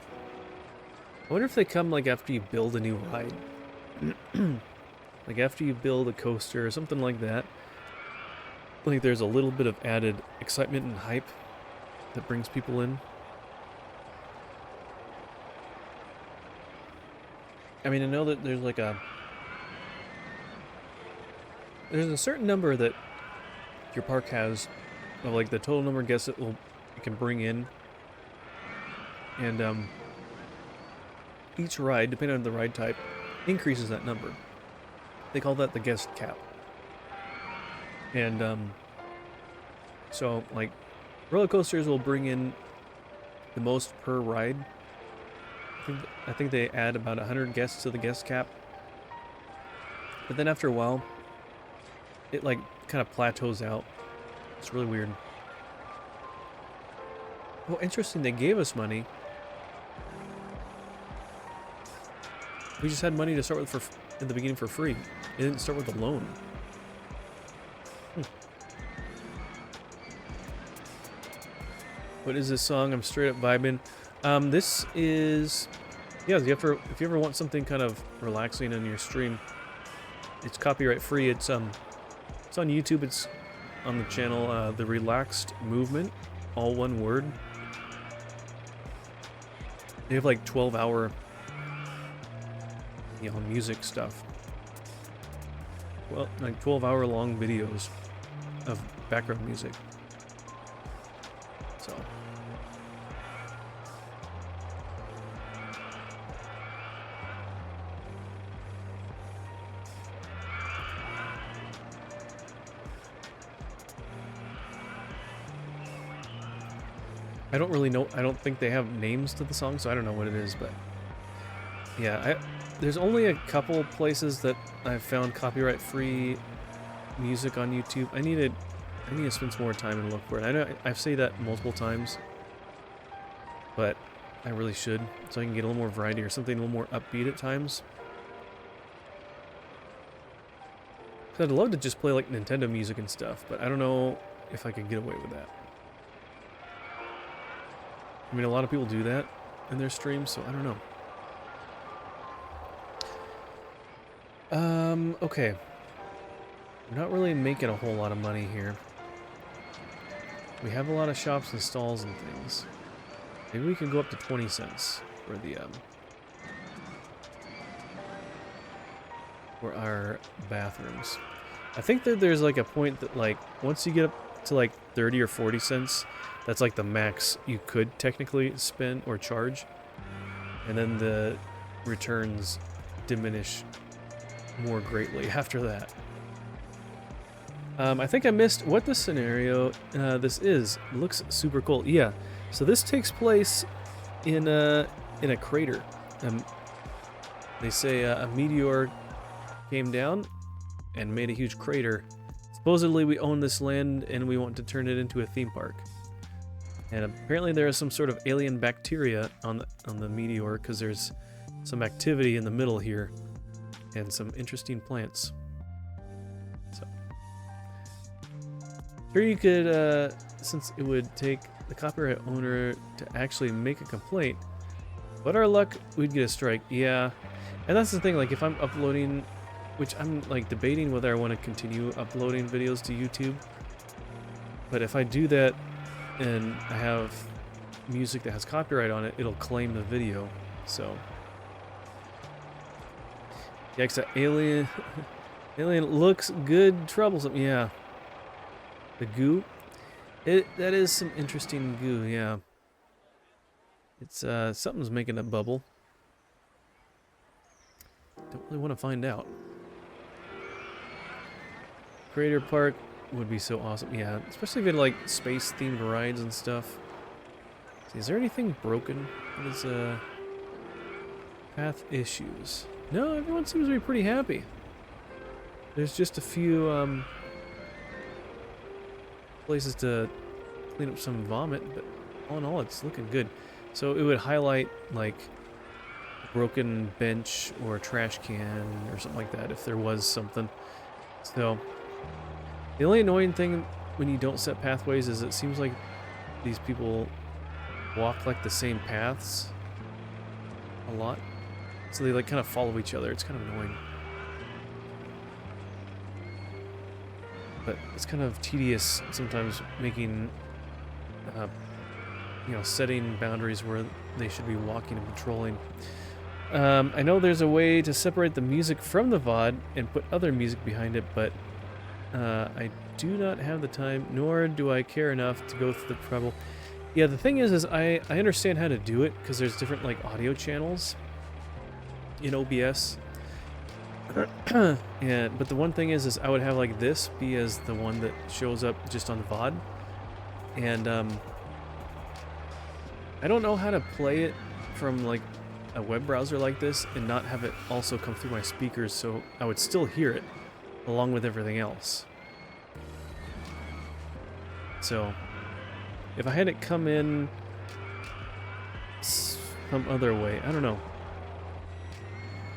I wonder if they come like after you build a new ride. Like after you build a coaster or something like that. Like there's a little bit of added excitement and hype that brings people in. I mean, I know that there's like there's a certain number that your park has of like the total number of guests it can bring in. And each ride, depending on the ride type, increases that number. They call that the guest cap. And so like roller coasters will bring in the most per ride. I think they add about 100 guests to the guest cap. But then after a while, it like kind of plateaus out. It's really weird. Well, interesting, they gave us money. We just had money to start with in the beginning for free. It didn't start with a loan. What is this song? I'm straight up vibing. This is, yeah. If you ever want something kind of relaxing on your stream, it's copyright free. It's on YouTube. It's on the channel The Relaxed Movement, all one word. They have like 12-hour, music stuff. Well, like 12-hour long videos of background music. So. I don't really know. I don't think they have names to the song, so I don't know what it is, but yeah, there's only a couple places that I've found copyright-free music on YouTube. I need to spend some more time and look for it. I know I've said that multiple times, but I really should, so I can get a little more variety or something a little more upbeat at times. So I'd love to just play like Nintendo music and stuff, but I don't know if I could get away with that. I mean, a lot of people do that in their streams, so I don't know. Okay. We're not really making a whole lot of money here. We have a lot of shops and stalls and things. Maybe we can go up to 20 cents for our bathrooms. I think that there's like a point that like once you get up to like 30 or 40 cents, that's like the max you could technically spend or charge. And then the returns diminish more greatly after that. I think I missed what the scenario this is. It looks super cool. Yeah, so this takes place in a crater. They say a meteor came down and made a huge crater. Supposedly we own this land and we want to turn it into a theme park. And apparently there is some sort of alien bacteria on the meteor because there's some activity in the middle here and some interesting plants. So, sure you could, since it would take the copyright owner to actually make a complaint, but our luck, we'd get a strike. Yeah, and that's the thing. Like if I'm uploading, which I'm like debating whether I want to continue uploading videos to YouTube, but if I do that and I have music that has copyright on it, it'll claim the video. So yeah, except alien looks good, troublesome. Yeah, the goo, that is some interesting goo. Yeah, it's something's making a bubble. Don't really want to find out. Crater Park would be so awesome. Yeah, especially if it had like space themed rides and stuff. See, is there anything broken? What is path issues? No, everyone seems to be pretty happy. There's just a few places to clean up some vomit, but all in all, it's looking good. So it would highlight like a broken bench or a trash can or something like that if there was something. So the only annoying thing when you don't set pathways is it seems like these people walk like the same paths a lot. So they like kind of follow each other. It's kind of annoying. But it's kind of tedious sometimes making, setting boundaries where they should be walking and patrolling. I know there's a way to separate the music from the VOD and put other music behind it, but I do not have the time, nor do I care enough to go through the trouble. Yeah, the thing is I understand how to do it because there's different like audio channels, in OBS. But the one thing is I would have like this be as the one that shows up just on VOD, and I don't know how to play it from like a web browser like this and not have it also come through my speakers, so I would still hear it along with everything else. So if I had it come in some other way, I don't know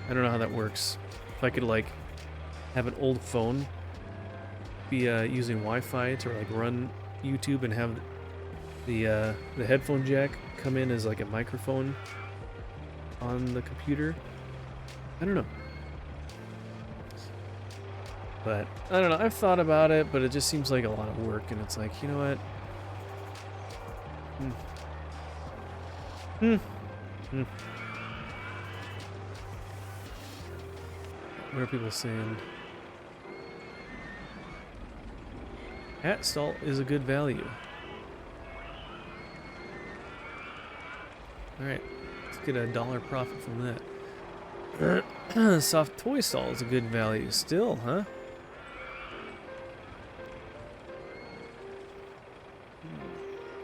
how that works. If I could like have an old phone be using Wi-Fi to like run YouTube and have the headphone jack come in as like a microphone on the computer. I don't know. But I don't know. I've thought about it, but it just seems like a lot of work, and it's like, you know what? What are people saying? Hat salt is a good value. Alright, let's get $1 profit from that. Soft toy stall is a good value still, huh?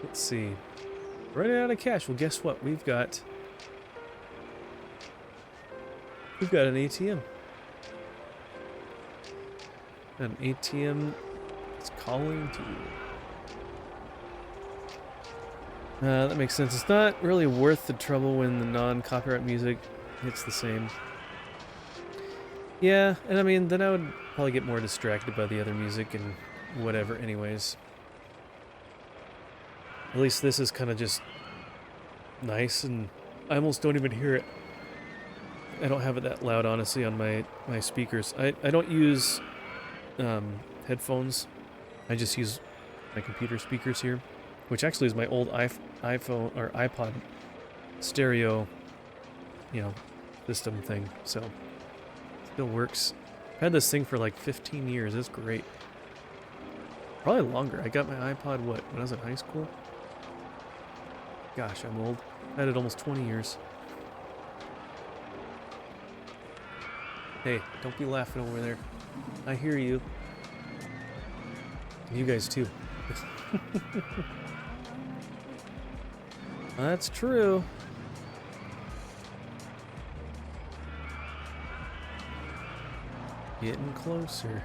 Let's see. Running out of cash. Well, guess what? We've got an ATM. An ATM is calling to you. That makes sense. It's not really worth the trouble when the non-copyright music hits the same. Yeah, and I mean, then I would probably get more distracted by the other music and whatever anyways. At least this is kind of just nice, and I almost don't even hear it. I don't have it that loud, honestly, on my speakers. I don't use headphones. I just use my computer speakers here, which actually is my old iPhone or iPod stereo, you know, system thing. So still works. I've had this thing for like 15 years. It's great. Probably longer. I got my iPod when I was in high school. Gosh, I'm old. I had it almost 20 years. Hey, don't be laughing over there. I hear you. You guys too. That's true. Getting closer.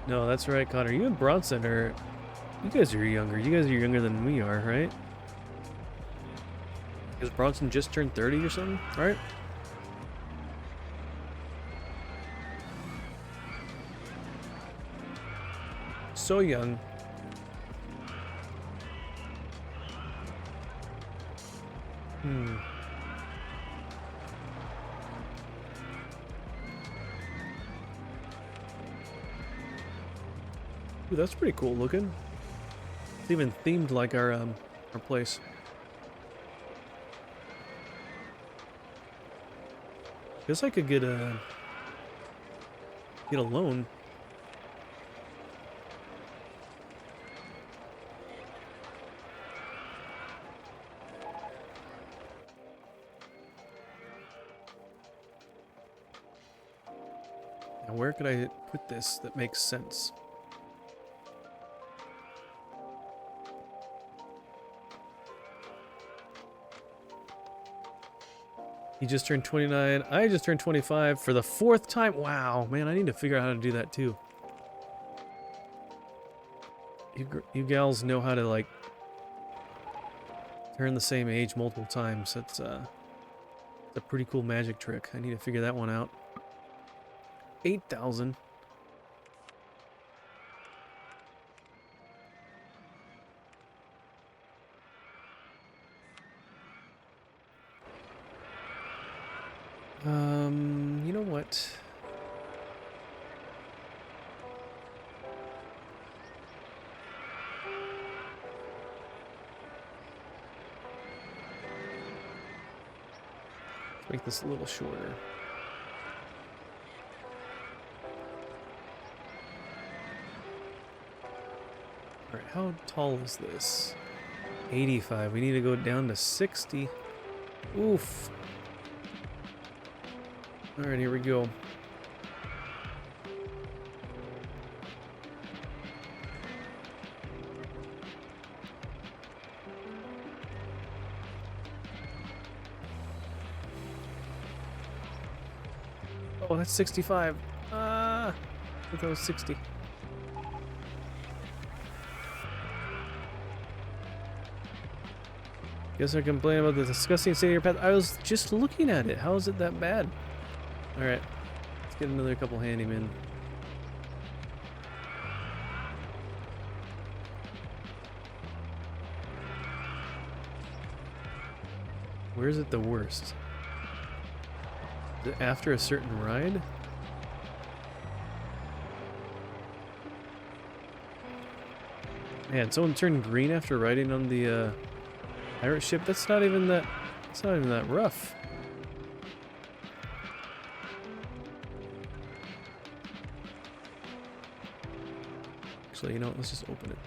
No, that's right, Connor. You and Bronson are... You guys are younger. You guys are younger than we are, right? Because Bronson just turned 30 or something, right? So young. Ooh, that's pretty cool looking. It's even themed like our place. Guess I could get a loan. Now where could I put this that makes sense? He just turned 29. I just turned 25 for the 4th time. Wow, man, I need to figure out how to do that too. You gals know how to like turn the same age multiple times. That's a pretty cool magic trick. I need to figure that one out. 8,000. You know what? make this a little shorter. Alright, how tall is this? 85. We need to go down to 60. Oof. Alright, here we go. Oh, that's 65. I thought that was 60. Guess I complain about the disgusting state of your path. I was just looking at it. How is it that bad? Alright. Let's get another couple handymen. Where is it the worst? Is it after a certain ride? Man, someone turned green after riding on the pirate ship. That's not even that. It's not even that rough. Actually, you know what? Let's just open it.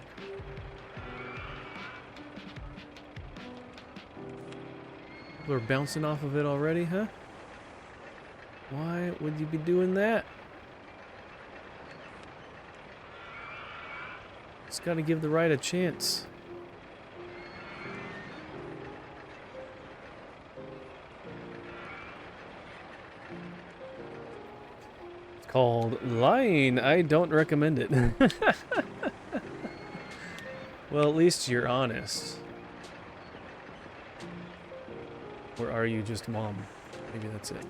People are bouncing off of it already, huh? Why would you be doing that? Just gotta give the ride a chance. It's called lying. I don't recommend it. Well, at least you're honest. Or are you just mom? Maybe that's it.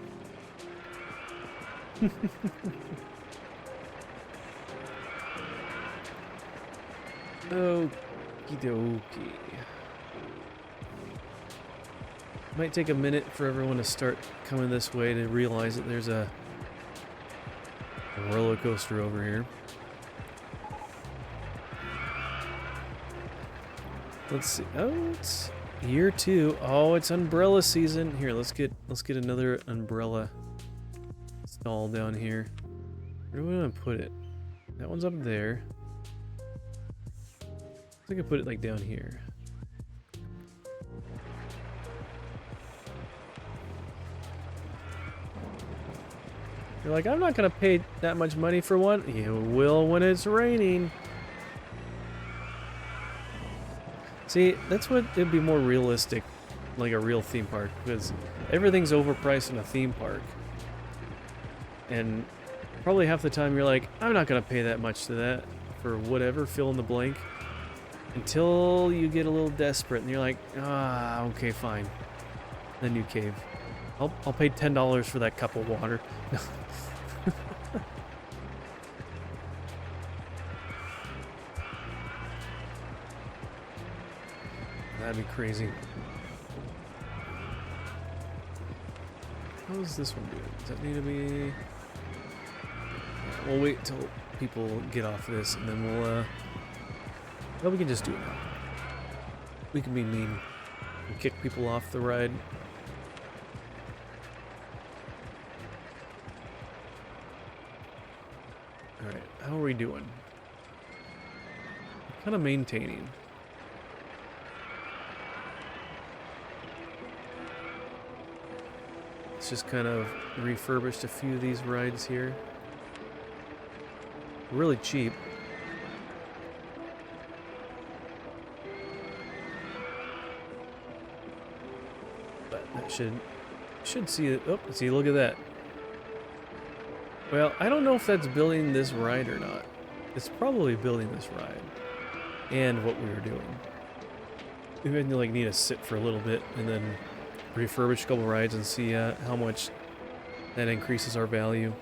Okie dokie. Might take a minute for everyone to start coming this way to realize that there's a roller coaster over here. Let's see. Oh, it's year 2. Oh, it's umbrella season. Here, let's get another umbrella stall down here. Where do we want to put it? That one's up there. I could put it like down here. You're like, I'm not gonna pay that much money for one. You will when it's raining. See, that's what it'd be more realistic, like a real theme park, because everything's overpriced in a theme park. And probably half the time you're like, I'm not gonna pay that much to that for whatever, fill in the blank. Until you get a little desperate and you're like, ah, okay, fine. Then you cave. I'll pay $10 for that cup of water. That'd be crazy. How is this one doing? Does that need to be... We'll wait till people get off this and then we'll, well, we can just do it now. We can be mean and kick people off the ride. Alright, how are we doing? Kind of maintaining. Let's just kind of refurbished a few of these rides here. Really cheap. But that should see it. Oh, see, look at that. Well, I don't know if that's building this ride or not. It's probably building this ride and what we were doing. We might like need to sit for a little bit and then refurbish a couple rides and see how much that increases our value.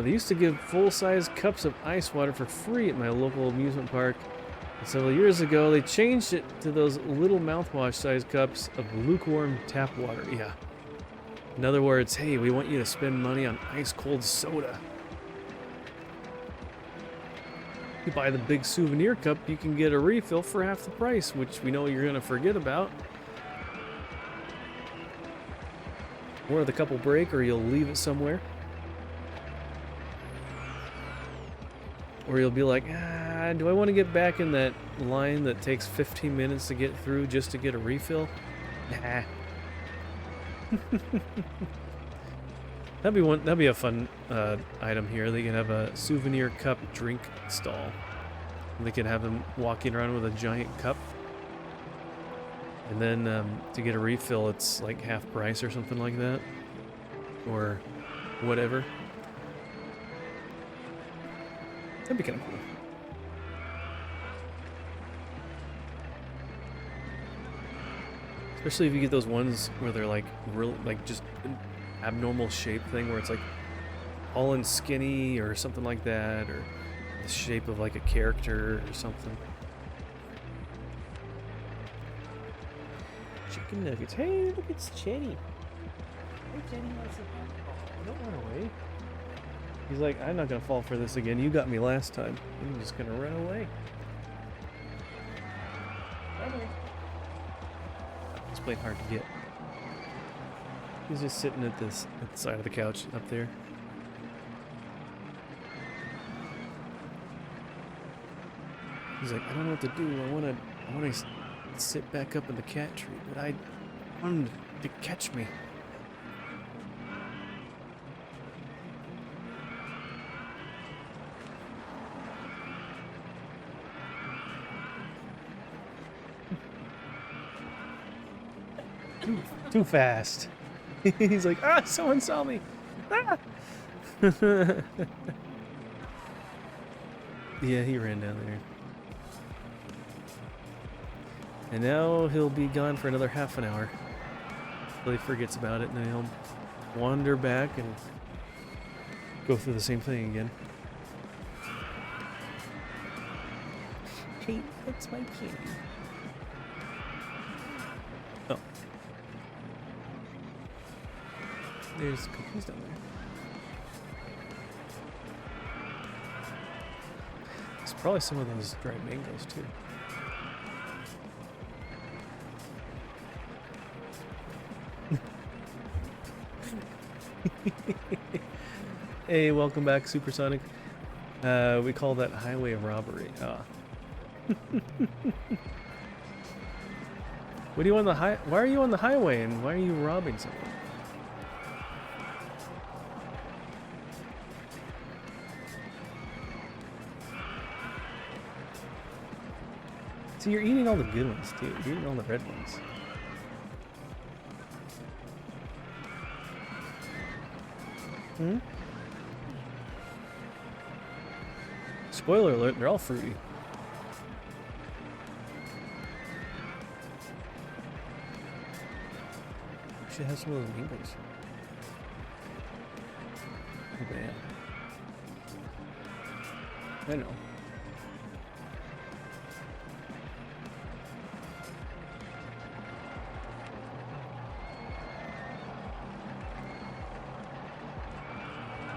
They used to give full-size cups of ice water for free at my local amusement park. And several years ago, they changed it to those little mouthwash-sized cups of lukewarm tap water. Yeah. In other words, hey, we want you to spend money on ice-cold soda. You buy the big souvenir cup, you can get a refill for half the price, which we know you're gonna forget about. Or the cup will break, or you'll leave it somewhere. Or you'll be like, ah, do I want to get back in that line that takes 15 minutes to get through just to get a refill? Nah. That'd be a fun item here. They can have a souvenir cup drink stall. They can have them walking around with a giant cup. And then to get a refill, it's like half price or something like that. Or whatever. That'd be kind of cool. Especially if you get those ones where they're like real, like just an abnormal shape thing where it's like all in skinny or something like that, or the shape of like a character or something. Chicken nuggets. Hey, look, it's Chenny. Hey, Chenny wants to oh, don't run away. He's like, I'm not gonna fall for this again. You got me last time. I'm just gonna run away. He's playing hard to get. He's just sitting at the side of the couch up there. He's like, I don't know what to do. I wanna sit back up in the cat tree, but I want him to catch me. Too fast. He's like, ah, someone saw me. Ah! Yeah, he ran down there. And now he'll be gone for another half an hour. Till he forgets about it, and then he'll wander back and go through the same thing again. Hey, that's my kitty. Oh. There's cookies down there. There's probably some of those dried mangoes too. Hey, welcome back, Supersonic. We call that highway robbery. What do you on the high? Why are you on the highway and why are you robbing someone? See, you're eating all the good ones too. You're eating all the red ones. Hmm? Spoiler alert, they're all fruity. We should have some of those mangoes. Too bad. I know.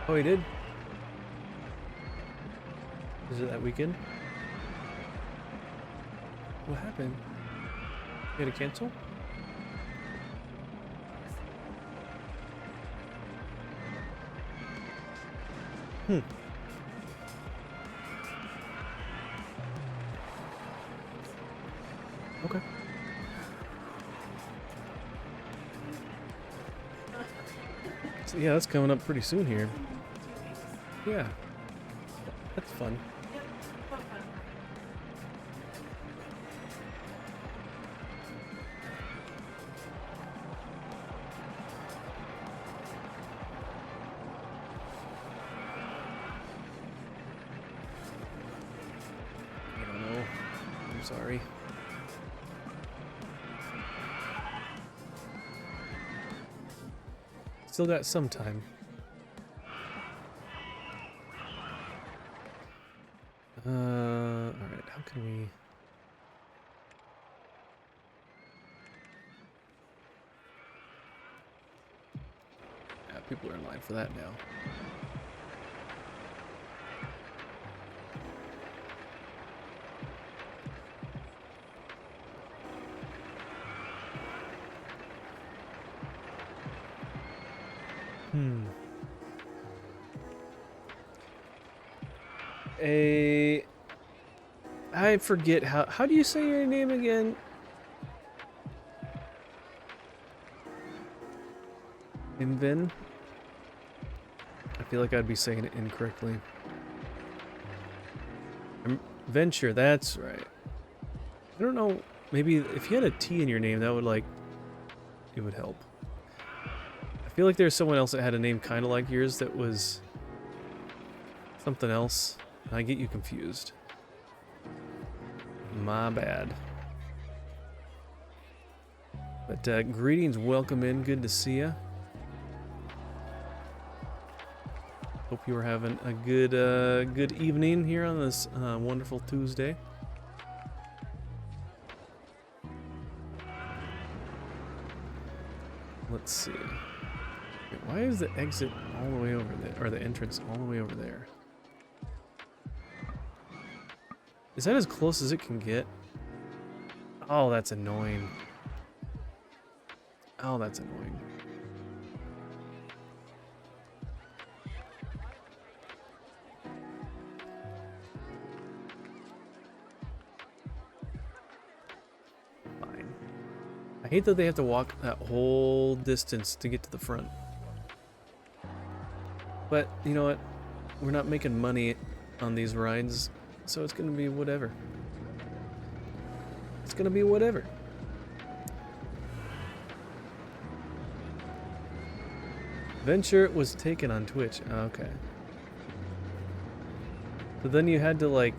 Oh, he did? Is it that weekend? What happened? You had to cancel? Hmm. Okay. So yeah, that's coming up pretty soon here. Yeah. That's fun. I don't know. I'm sorry. Still got some time. Alright, how can we... Yeah, people are in line for that now. Hmm. A... I forget how do you say your name again? Invin? I feel like I'd be saying it incorrectly. Venture, that's right. I don't know, maybe if you had a T in your name, that would like, it would help. I feel like there's someone else that had a name kind of like yours that was something else. I get you confused. My bad. But greetings, welcome in, good to see ya. Hope you were having a good evening here on this wonderful Tuesday. Let's see. Wait, why is the exit all the way over there, or the entrance all the way over there? Is that as close as it can get? Oh, that's annoying. Oh, that's annoying. Fine. I hate that they have to walk that whole distance to get to the front. But, you know what? We're not making money on these rides, so it's gonna be whatever. It's gonna be whatever. Venture was taken on Twitch. Okay. So then you had to like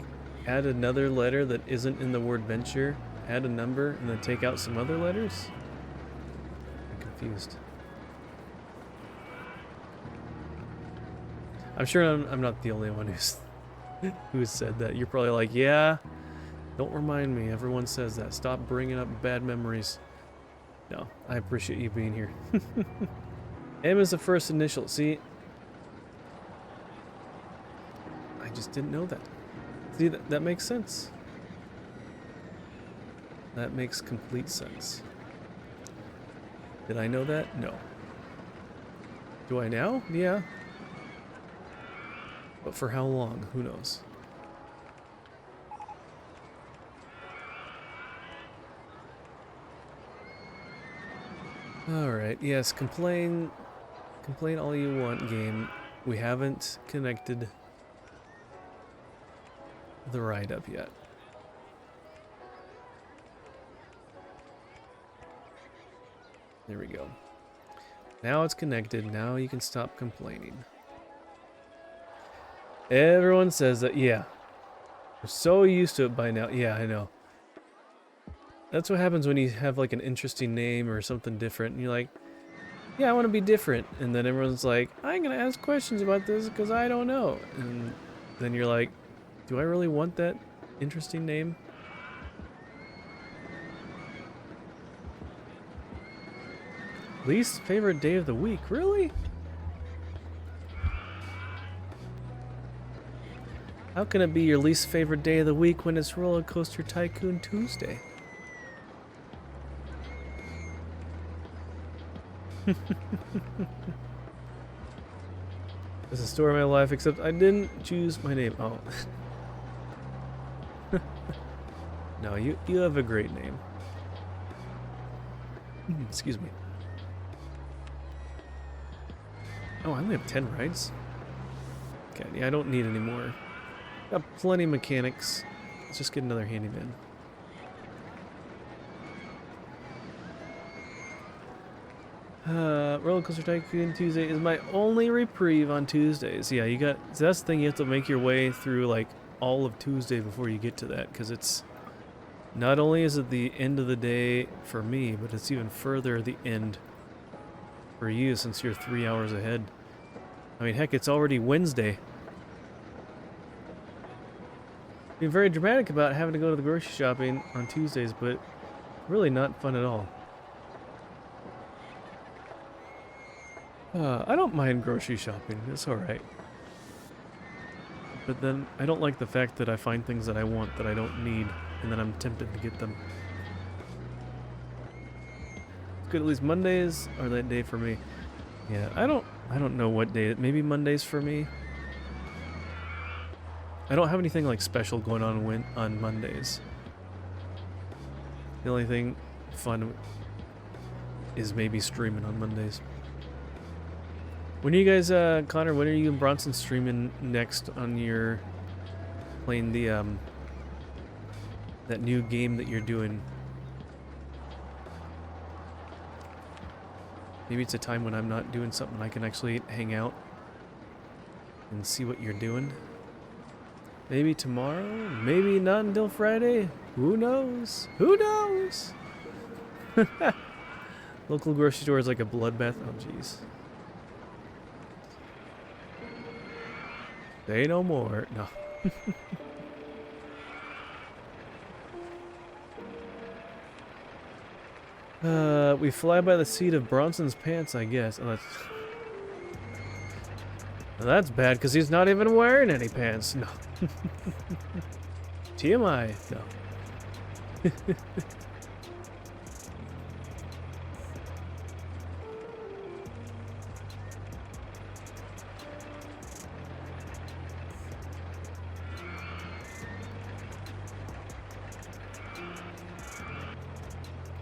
add another letter that isn't in the word venture, add a number, and then take out some other letters? I'm confused. I'm sure I'm not the only one who's said that. You're probably like, yeah, don't remind me. Everyone says that. Stop bringing up bad memories. No, I appreciate you being here. M is the first initial. See? I just didn't know that. See, that makes sense. That makes complete sense. Did I know that? No. Do I now? Yeah. But for how long? Who knows? Alright, yes, complain all you want, game. We haven't connected the ride up yet. There we go. Now it's connected. Now you can stop complaining. Everyone says that, yeah. We're so used to it by now. Yeah, I know. That's what happens when you have like an interesting name or something different. And you're like, yeah, I want to be different. And then everyone's like, I'm going to ask questions about this because I don't know. And then you're like, do I really want that interesting name? Least favorite day of the week? Really? How can it be your least favorite day of the week when it's Rollercoaster Tycoon Tuesday? It's the story of my life, except I didn't choose my name. Oh. No, you have a great name. Excuse me. Oh, I only have 10 rides? Okay, yeah, I don't need any more. Got plenty of mechanics. Let's just get another handyman. Rollercoaster Tycoon Tuesday is my only reprieve on Tuesdays. Yeah, you got. So that's the thing. You have to make your way through like all of Tuesday before you get to that, because it's not only is it the end of the day for me, but it's even further the end for you since you're 3 hours ahead. I mean, heck, it's already Wednesday. Being very dramatic about having to go to the grocery shopping on Tuesdays, but really not fun at all. I don't mind grocery shopping. It's alright. But then I don't like the fact that I find things that I want that I don't need, and then I'm tempted to get them. It's good, at least Mondays are that day for me. Yeah, I don't I don't know what day. Maybe Mondays for me. I don't have anything like special going on Mondays. The only thing fun is maybe streaming on Mondays. When are you guys, Connor? When are you and Bronson streaming next on your playing the that new game that you're doing? Maybe it's a time when I'm not doing something I can actually hang out and see what you're doing. Maybe tomorrow, maybe not until Friday. Who knows? Who knows? Local grocery store is like a bloodbath. Oh, jeez. Say no more. No. We fly by the seat of Bronson's pants, I guess. Oh, that's bad because he's not even wearing any pants. No. TMI. No.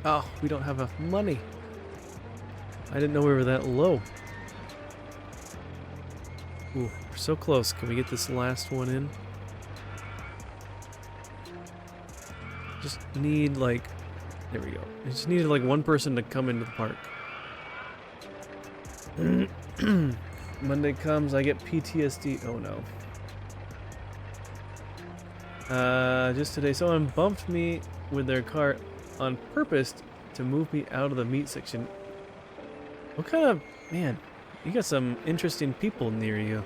Oh, we don't have enough money. I didn't know we were that low. Ooh, we're so close. Can we get this last one in? Just need like... There we go. I just needed like one person to come into the park. Monday comes, I get PTSD. Oh no. Just today, someone bumped me with their car on purpose to move me out of the meat section. What kind of... Man, you got some interesting people near you.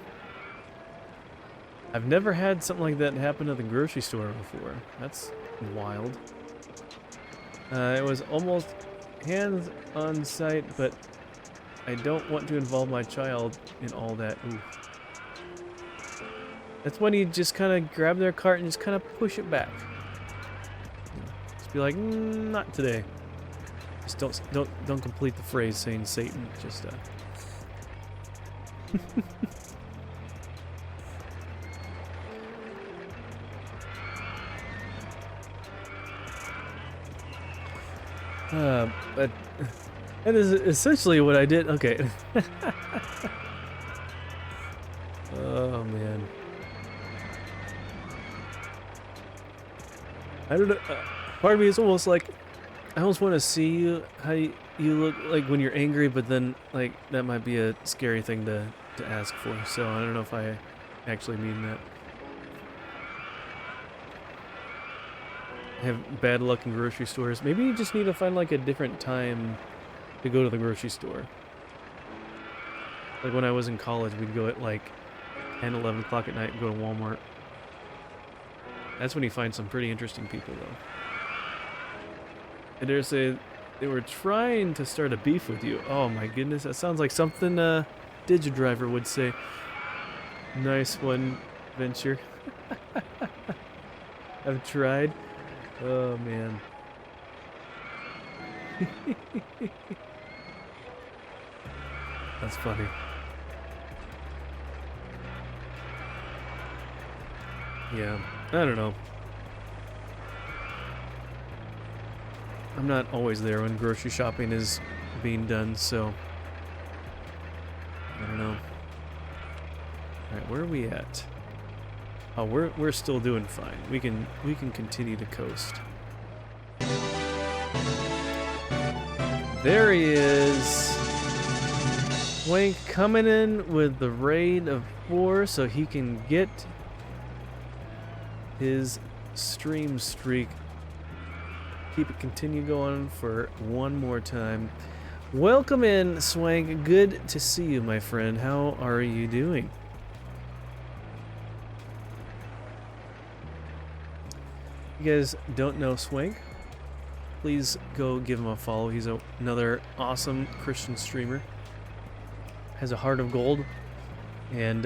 I've never had something like that happen at the grocery store before. That's wild. It was almost hands on sight, but I don't want to involve my child in all that. Ooh. That's when you just kind of grab their cart and just kind of push it back. Just be like, not today. Just don't complete the phrase saying Satan. Just but that is essentially what I did. Okay. Oh man. I don't know. Part of me is almost like I almost want to see you how you look like when you're angry, but then like that might be a scary thing to ask for. So I don't know if I actually mean that. I have bad luck in grocery stores. Maybe you just need to find like a different time to go to the grocery store. Like when I was in college, we'd go at like 10, 11 o'clock at night and go to Walmart. That's when you find some pretty interesting people though. And there's they were trying to start a beef with you. Oh my goodness, that sounds like something Digidriver would say. Nice one, Venture. I've tried. Oh man. That's funny. Yeah, I don't know. I'm not always there when grocery shopping is being done, so I don't know. Alright, where are we at? Oh, we're still doing fine. We can continue to coast. There he is. Swank coming in with the raid of 4 so he can get his stream streak. Keep it continue going for one more time. Welcome in, Swank. Good to see you, my friend. How are you doing? If you guys don't know Swank, please go give him a follow. He's another awesome Christian streamer. Has a heart of gold. And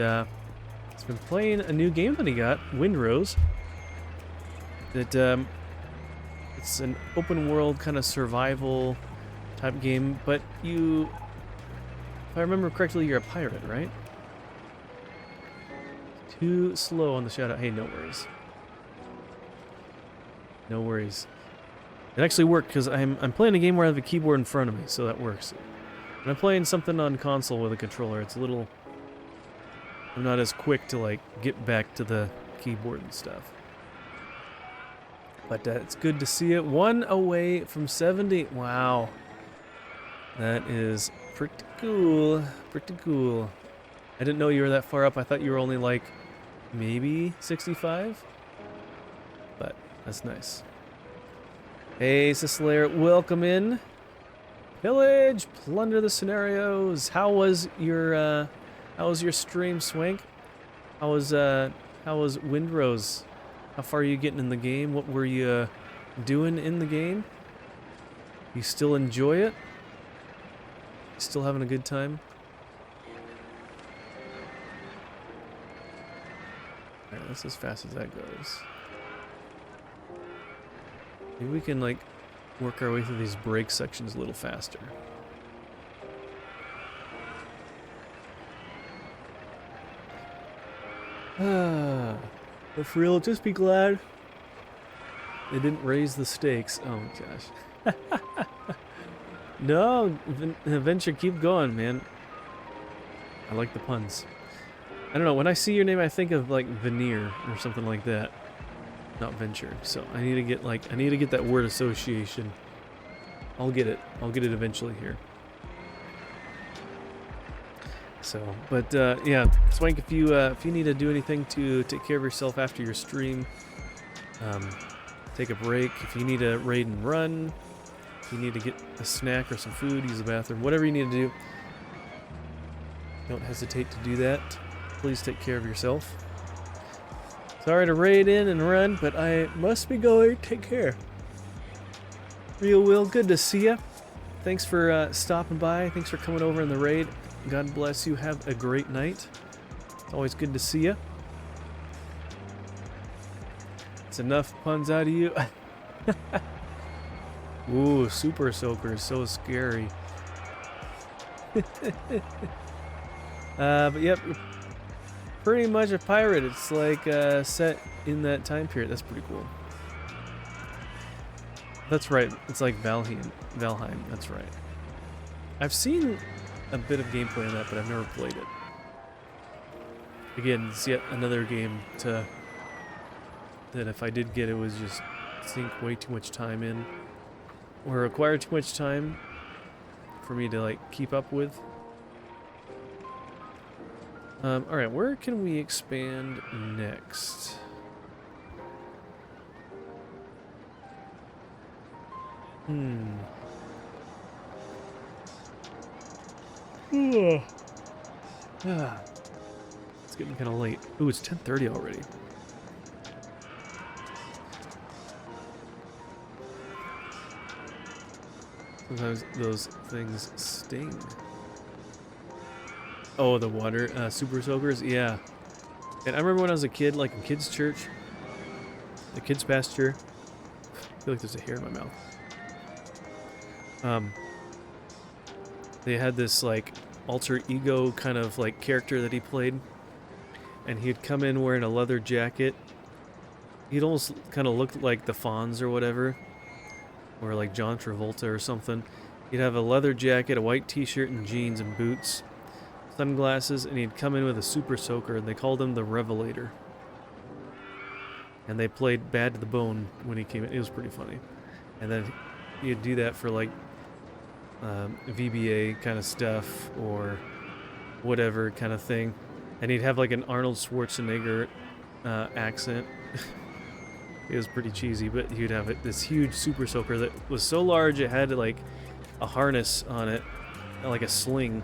he's been playing a new game that he got, Windrose. That it's an open world kind of survival type game, but you If I remember correctly, you're a pirate, right? Too slow on the shout out. Hey, no worries. No worries. It actually worked because I'm playing a game where I have a keyboard in front of me, so that works. When I'm playing something on console with a controller, it's a little... I'm not as quick to, like, get back to the keyboard and stuff. But it's good to see it. 1 away from 70. Wow. That is pretty cool. Pretty cool. I didn't know you were that far up. I thought you were only, like, maybe 65? But that's nice. Hey, Slayer, welcome in. Pillage, plunder the scenarios. How was your stream, Swank? How was Windrose? How far are you getting in the game? What were you doing in the game? You still enjoy it? Still having a good time? Alright, that's as fast as that goes. Maybe we can, like, work our way through these break sections a little faster. But for real, just be glad they didn't raise the stakes. Oh gosh. No, Venture, keep going, man. I like the puns. I don't know, when I see your name I think of like veneer or something like that. Not venture. So I need to get that word association. I'll get it eventually here. So, but yeah, Swank, if you need to do anything to take care of yourself after your stream, take a break. If you need to raid and run, if you need to get a snack or some food, use the bathroom, whatever you need to do, don't hesitate to do that. Please take care of yourself. Sorry to raid in and run, but I must be going. Take care. Real Will, good to see ya. Thanks for stopping by. Thanks for coming over in the raid. God bless you. Have a great night. It's always good to see ya. It's enough puns out of you. Ooh, Super Soaker is so scary. But yep, pretty much a pirate. It's like set in that time period. That's pretty cool. That's right. It's like Valheim. That's right. I've seen a bit of gameplay on that, but I've never played it. Again, it's yet another game that if I did get, it was just sink way too much time in, or require too much time for me to like keep up with. All right, where can we expand next? It's getting kind of late. Ooh, it's 10:30 already. Sometimes those things sting. Oh, the water super soakers, yeah. And I remember when I was a kid, like in kids' church, the kids' pasture. I feel like there's a hair in my mouth. They had this like alter ego kind of like character that he played, and he'd come in wearing a leather jacket. He'd almost kind of look like the Fonz or whatever, or like John Travolta or something. He'd have a leather jacket, a white t-shirt and jeans and boots, sunglasses, and he'd come in with a super soaker, and they called him the Revelator. And they played Bad to the Bone when he came in. It was pretty funny. And then he'd do that for like VBA kind of stuff or whatever kind of thing, and he'd have like an Arnold Schwarzenegger accent. It was pretty cheesy, but he'd have this huge super soaker that was so large it had like a harness on it, like a sling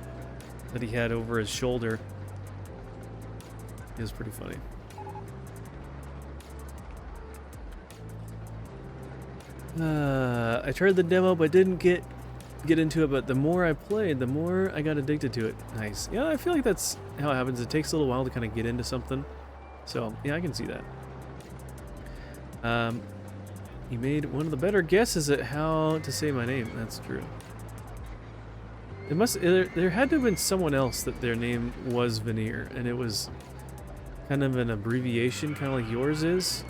that he had over his shoulder. It was pretty funny. I tried the demo but didn't get into it, but the more I played, the more I got addicted to it. Nice. Yeah, I feel like that's how it happens. It takes a little while to kind of get into something. So, yeah, I can see that. You made one of the better guesses at how to say my name. That's true. There had to have been someone else that their name was Veneer, and it was kind of an abbreviation, kind of like yours is.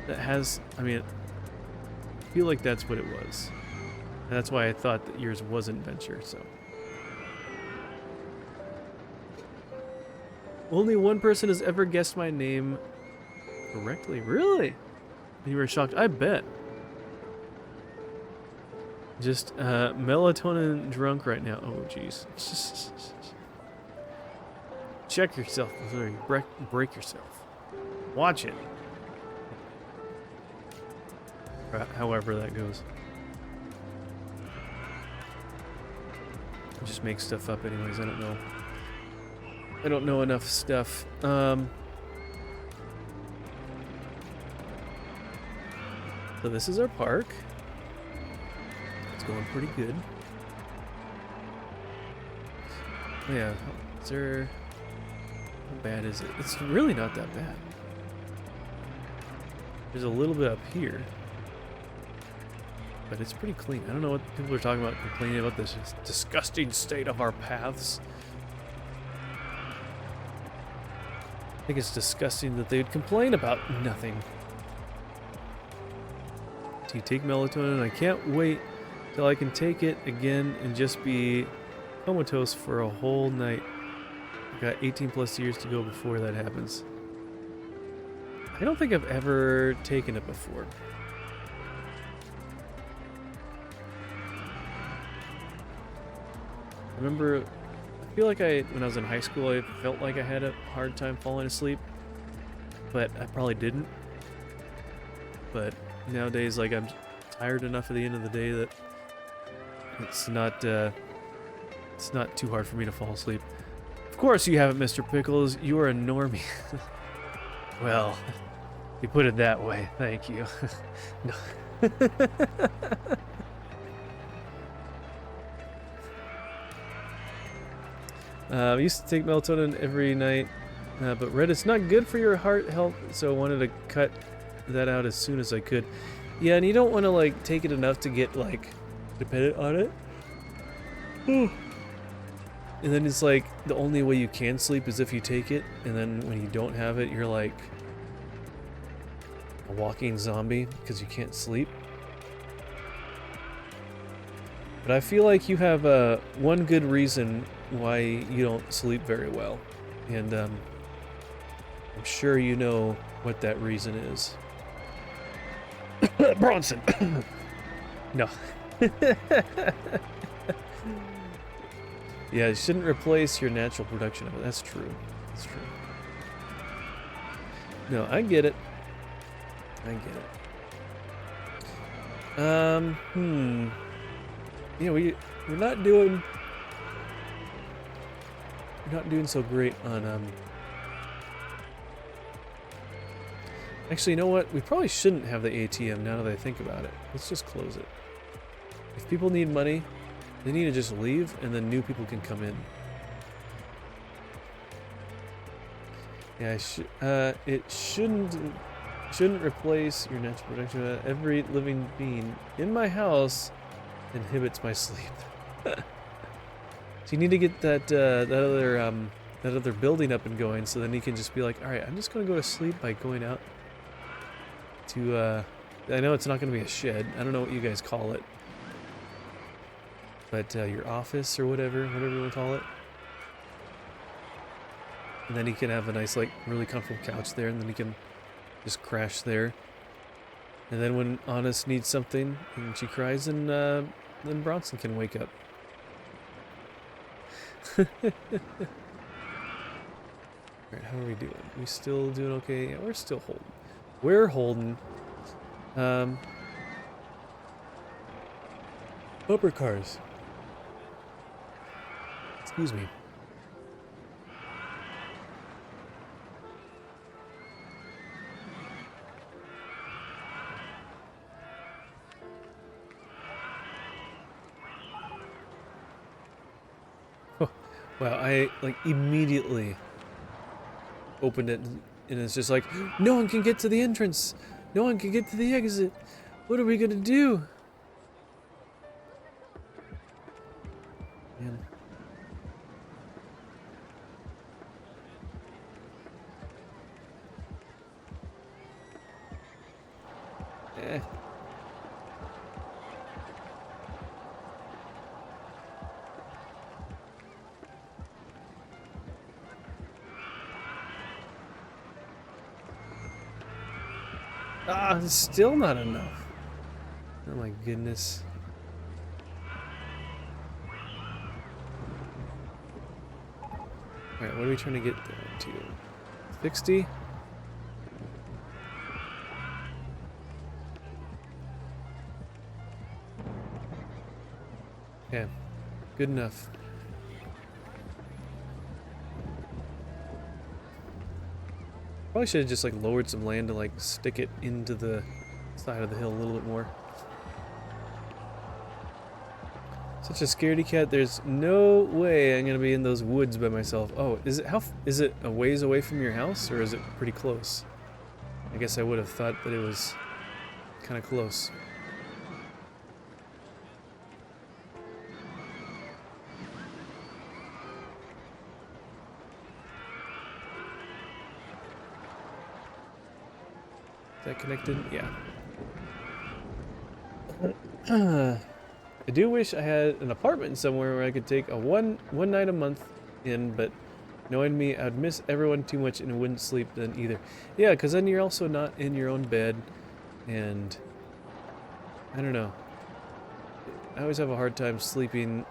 That has, I mean, I feel like that's what it was. And that's why I thought that yours wasn't Venture, so. Only one person has ever guessed my name correctly. Really? You were shocked? I bet. Just melatonin drunk right now. Oh, jeez. Check yourself before you break yourself. Watch it. However that goes. I just make stuff up anyways. I don't know. I don't know enough stuff. So this is our park. It's going pretty good. Oh yeah, is there... How bad is it? It's really not that bad. There's a little bit up here. But it's pretty clean. I don't know what people are talking about, complaining about this disgusting state of our paths. I think it's disgusting that they'd complain about nothing. Do you take melatonin? I can't wait till I can take it again and just be comatose for a whole night. I've got 18 plus years to go before that happens. I don't think I've ever taken it before. I remember, I feel like when I was in high school, I felt like I had a hard time falling asleep, but I probably didn't. But nowadays, like, I'm tired enough at the end of the day that it's not too hard for me to fall asleep. Of course you haven't, Mr. Pickles. You are a normie. Well, you put it that way. Thank you. No. I used to take melatonin every night, but read it's not good for your heart health, so I wanted to cut that out as soon as I could. Yeah, and you don't want to, like, take it enough to get, like, dependent on it. And then it's like, the only way you can sleep is if you take it, and then when you don't have it, you're like a walking zombie because you can't sleep. But I feel like you have one good reason why you don't sleep very well, and I'm sure you know what that reason is. Bronson. No. Yeah, you shouldn't replace your natural production of it. That's true. That's true. No, I get it. I get it. Yeah, we're not doing so great on Actually, you know what? We probably shouldn't have the ATM now that I think about it. Let's just close it. If people need money, they need to just leave, and then new people can come in. Yeah, it shouldn't replace your natural production. Every living being in my house inhibits my sleep. So you need to get that other building up and going, so then you can just be like, all right, I'm just gonna go to sleep by going out to. I know it's not gonna be a shed. I don't know what you guys call it. But your office or whatever you want to call it. And then you can have a nice, like, really comfortable couch there, and then you can just crash there. And then when Honest needs something and she cries, and then Bronson can wake up. Alright, how are we doing? We still doing okay? Yeah, we're still holding. We're holding. Bumper cars. Excuse me. Oh, wow, I like immediately opened it, and it's just like, no one can get to the entrance. No one can get to the exit. What are we gonna do? Man. Ah, it's still not enough. Oh my goodness. Alright, what are we trying to get down to? 60? Yeah, good enough. Probably should have just like lowered some land to like stick it into the side of the hill a little bit more. Such a scaredy cat. There's no way I'm gonna be in those woods by myself. Oh, is it is it a ways away from your house or is it pretty close? I guess I would have thought that it was kind of close. Is that connected? Yeah. I do wish I had an apartment somewhere where I could take a one night a month in, but knowing me, I'd miss everyone too much and wouldn't sleep then either. Yeah, because then you're also not in your own bed, and I don't know. I always have a hard time sleeping,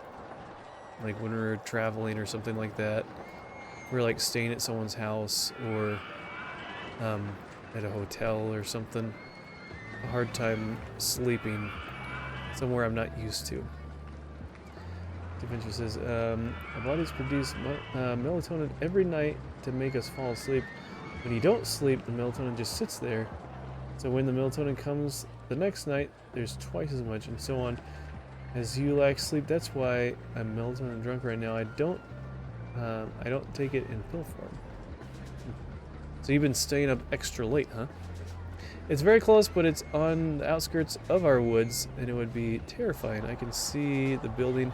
like when we're traveling or something like that. We're like staying at someone's house or at a hotel or something. A hard time sleeping somewhere I'm not used to. Adventure says, our bodies produce melatonin every night to make us fall asleep. When you don't sleep, the melatonin just sits there. So when the melatonin comes the next night, there's twice as much, and so on. As you lack sleep, that's why I'm melatonin drunk right now. I don't take it in pill form. So you've been staying up extra late, huh? It's very close, but it's on the outskirts of our woods, and it would be terrifying. I can see the building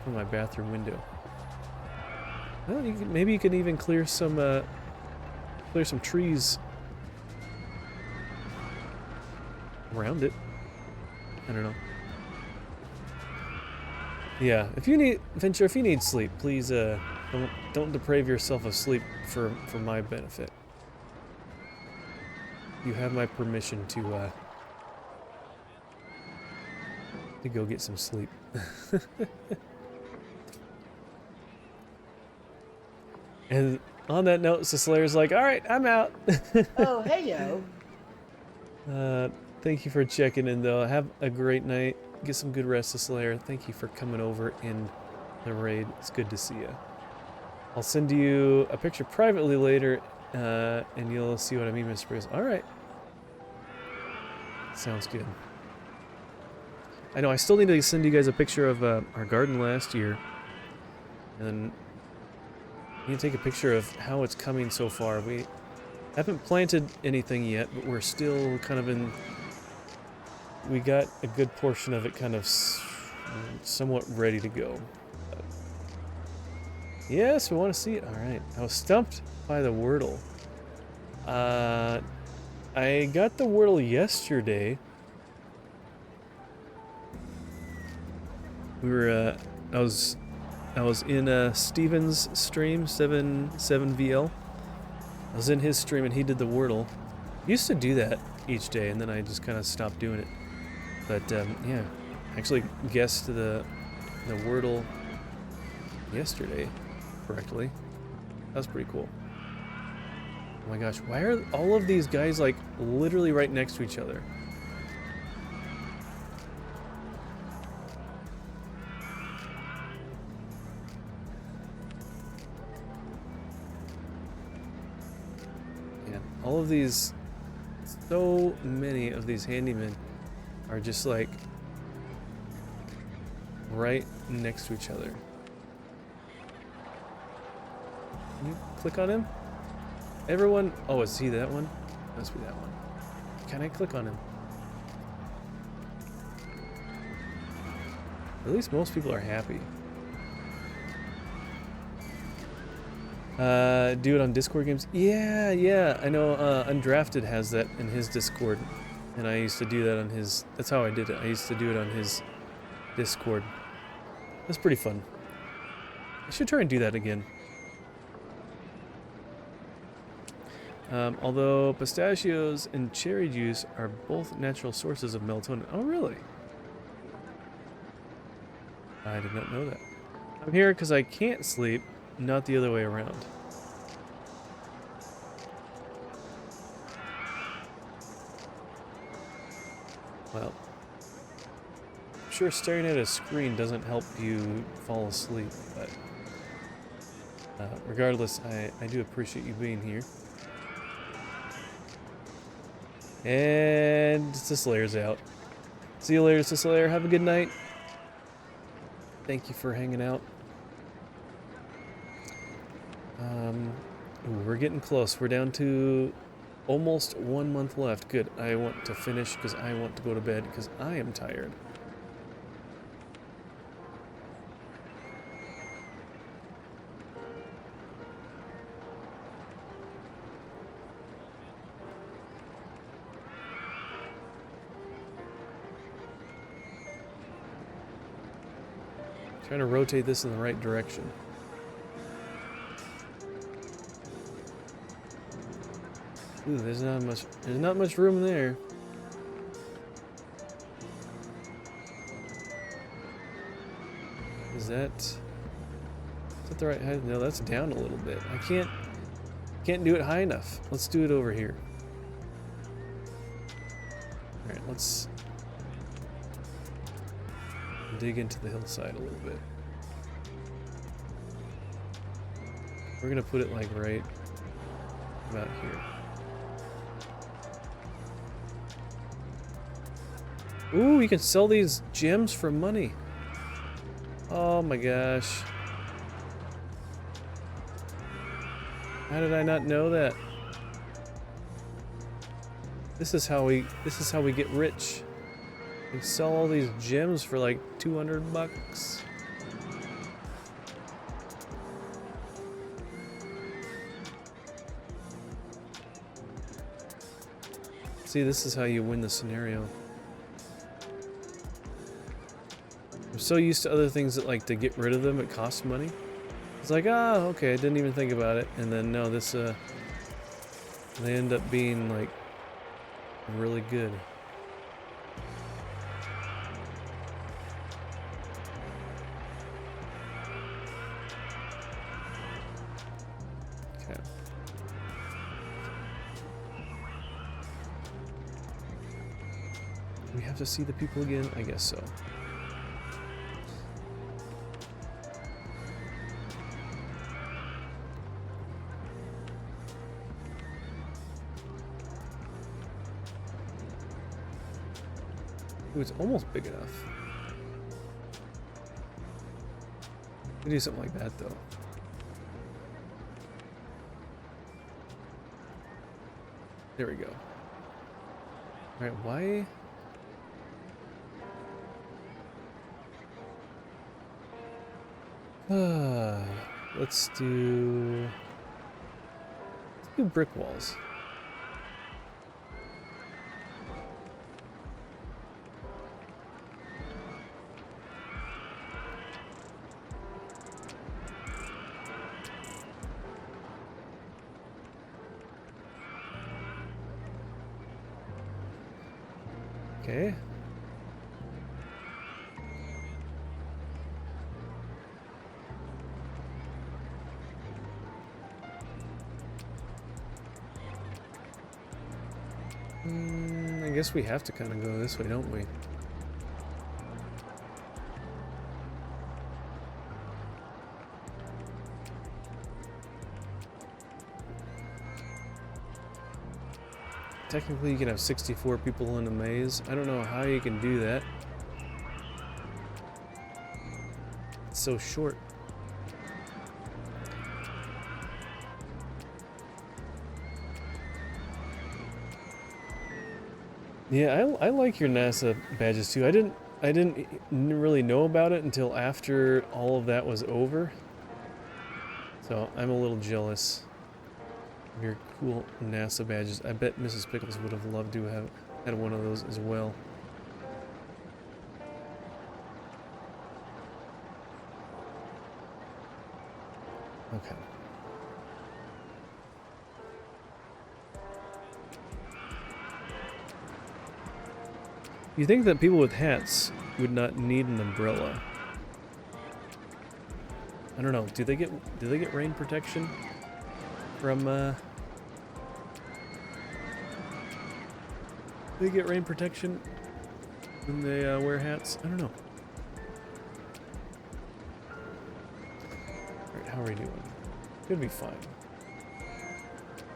from my bathroom window. Well, maybe you can even clear some trees around it. I don't know. Yeah, if you need Venture, if you need sleep, please don't deprave yourself of sleep for my benefit. You have my permission to go get some sleep. And on that note, Slayer's like, all right, I'm out. Oh, hey, yo. Thank you for checking in, though. Have a great night. Get some good rest, Slayer. Thank you for coming over in the raid. It's good to see you. I'll send you a picture privately later, and you'll see what I mean, Mr. Bruce. All right. Sounds good. I know, I still need to send you guys a picture of our garden last year. And I need to take a picture of how it's coming so far. We haven't planted anything yet, but we're still kind of in... We got a good portion of it kind of somewhat ready to go. But yes, we want to see it. All right. I was stumped by the Wordle. I got the Wordle yesterday. We were I was in Steven's stream, 7VL. I was in his stream and he did the Wordle. I used to do that each day and then I just kind of stopped doing it. But yeah, I actually guessed the Wordle yesterday correctly. That was pretty cool. Oh my gosh, why are all of these guys like literally right next to each other? Yeah, all of these, so many of these handymen are just like right next to each other. Can you click on him? Everyone, oh, is he that one? Must be that one. Can I click on him? At least most people are happy. Do it on Discord games? Yeah, I know Undrafted has that in his Discord. And I used to do that on his... That's how I did it. I used to do it on his Discord. That's pretty fun. I should try and do that again. Although pistachios and cherry juice are both natural sources of melatonin. Oh, really? I did not know that. I'm here because I can't sleep, not the other way around. Well, I'm sure staring at a screen doesn't help you fall asleep, but regardless, I do appreciate you being here. And Sislayer's out. See you later, Sislayer. Have a good night. Thank you for hanging out. Ooh, we're getting close. We're down to almost 1 month left. Good. I want to finish because I want to go to bed because I am tired. Trying to rotate this in the right direction. Ooh, there's not much room there. Is that the right height? No, that's down a little bit. I can't do it high enough. Let's do it over here. All right, let's dig into the hillside a little bit. We're gonna put it like right about here. Ooh, you can sell these gems for money. Oh my gosh. How did I not know that? This is how we get rich. We sell all these gems for like 200 bucks. See, this is how you win the scenario. I'm so used to other things that, like, to get rid of them, it costs money. It's like, ah, okay, I didn't even think about it. And then, no, this, they end up being, like, really good. Okay. We have to see the people again? I guess so. Ooh, it's almost big enough. We do something like that, though. There we go. All right, why? Let's do brick walls. Okay. I guess we have to kind of go this way, don't we? Technically, you can have 64 people in a maze. I don't know how you can do that. It's so short. Yeah, I like your NASA badges too. I didn't really know about it until after all of that was over. So I'm a little jealous of your cool NASA badges. I bet Mrs. Pickles would have loved to have had one of those as well. Okay. You think that people with hats would not need an umbrella? I don't know. Do they get rain protection from do they get rain protection when they wear hats? I don't know. Alright, how are we doing? Could be fine.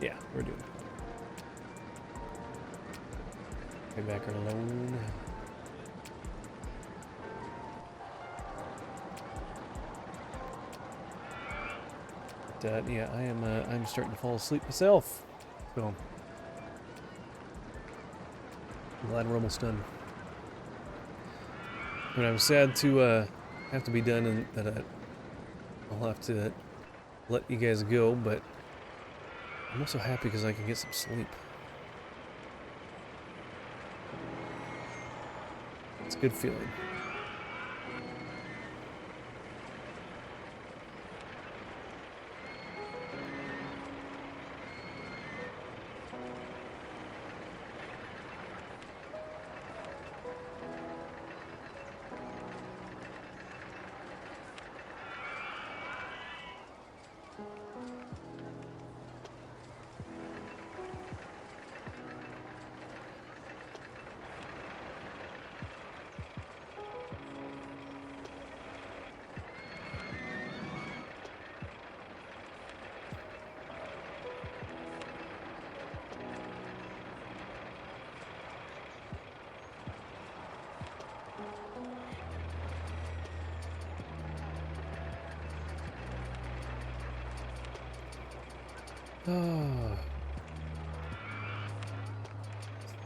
Yeah, we're doing fine. Get back alone. But, yeah, I'm starting to fall asleep myself. So I'm glad we're almost done. I mean, I'm sad to have to be done and that I'll have to let you guys go, but I'm also happy because I can get some sleep. It's a good feeling.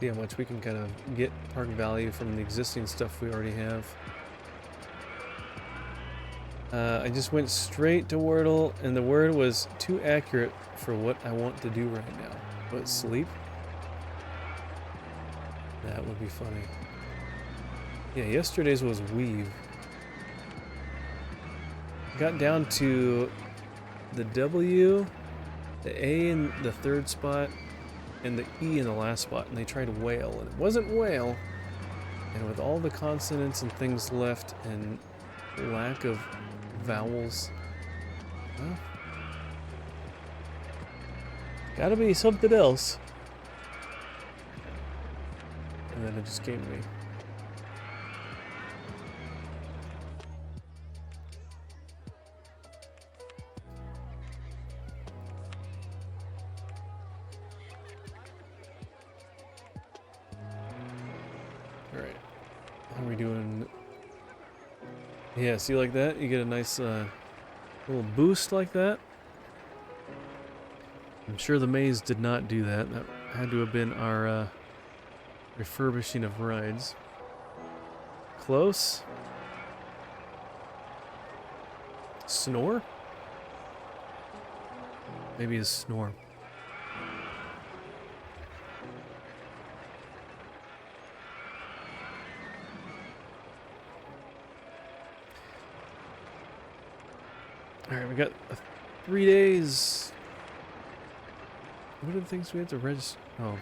See how much we can kind of get park value from the existing stuff we already have. I just went straight to Wordle, and the word was too accurate for what I want to do right now. What, sleep? That would be funny. Yeah, yesterday's was weave. Got down to the W, the A in the third spot, and the E in the last spot, and they tried whale, and it wasn't whale. And with all the consonants and things left, and lack of vowels, well, gotta be something else. And then it just came to me. Alright. How are we doing? Yeah, see like that? You get a nice little boost like that. I'm sure the maze did not do that. That had to have been our refurbishing of rides. Close. Snore? Maybe a snore. Alright, we got 3 days. What are the things we have to register? Oh.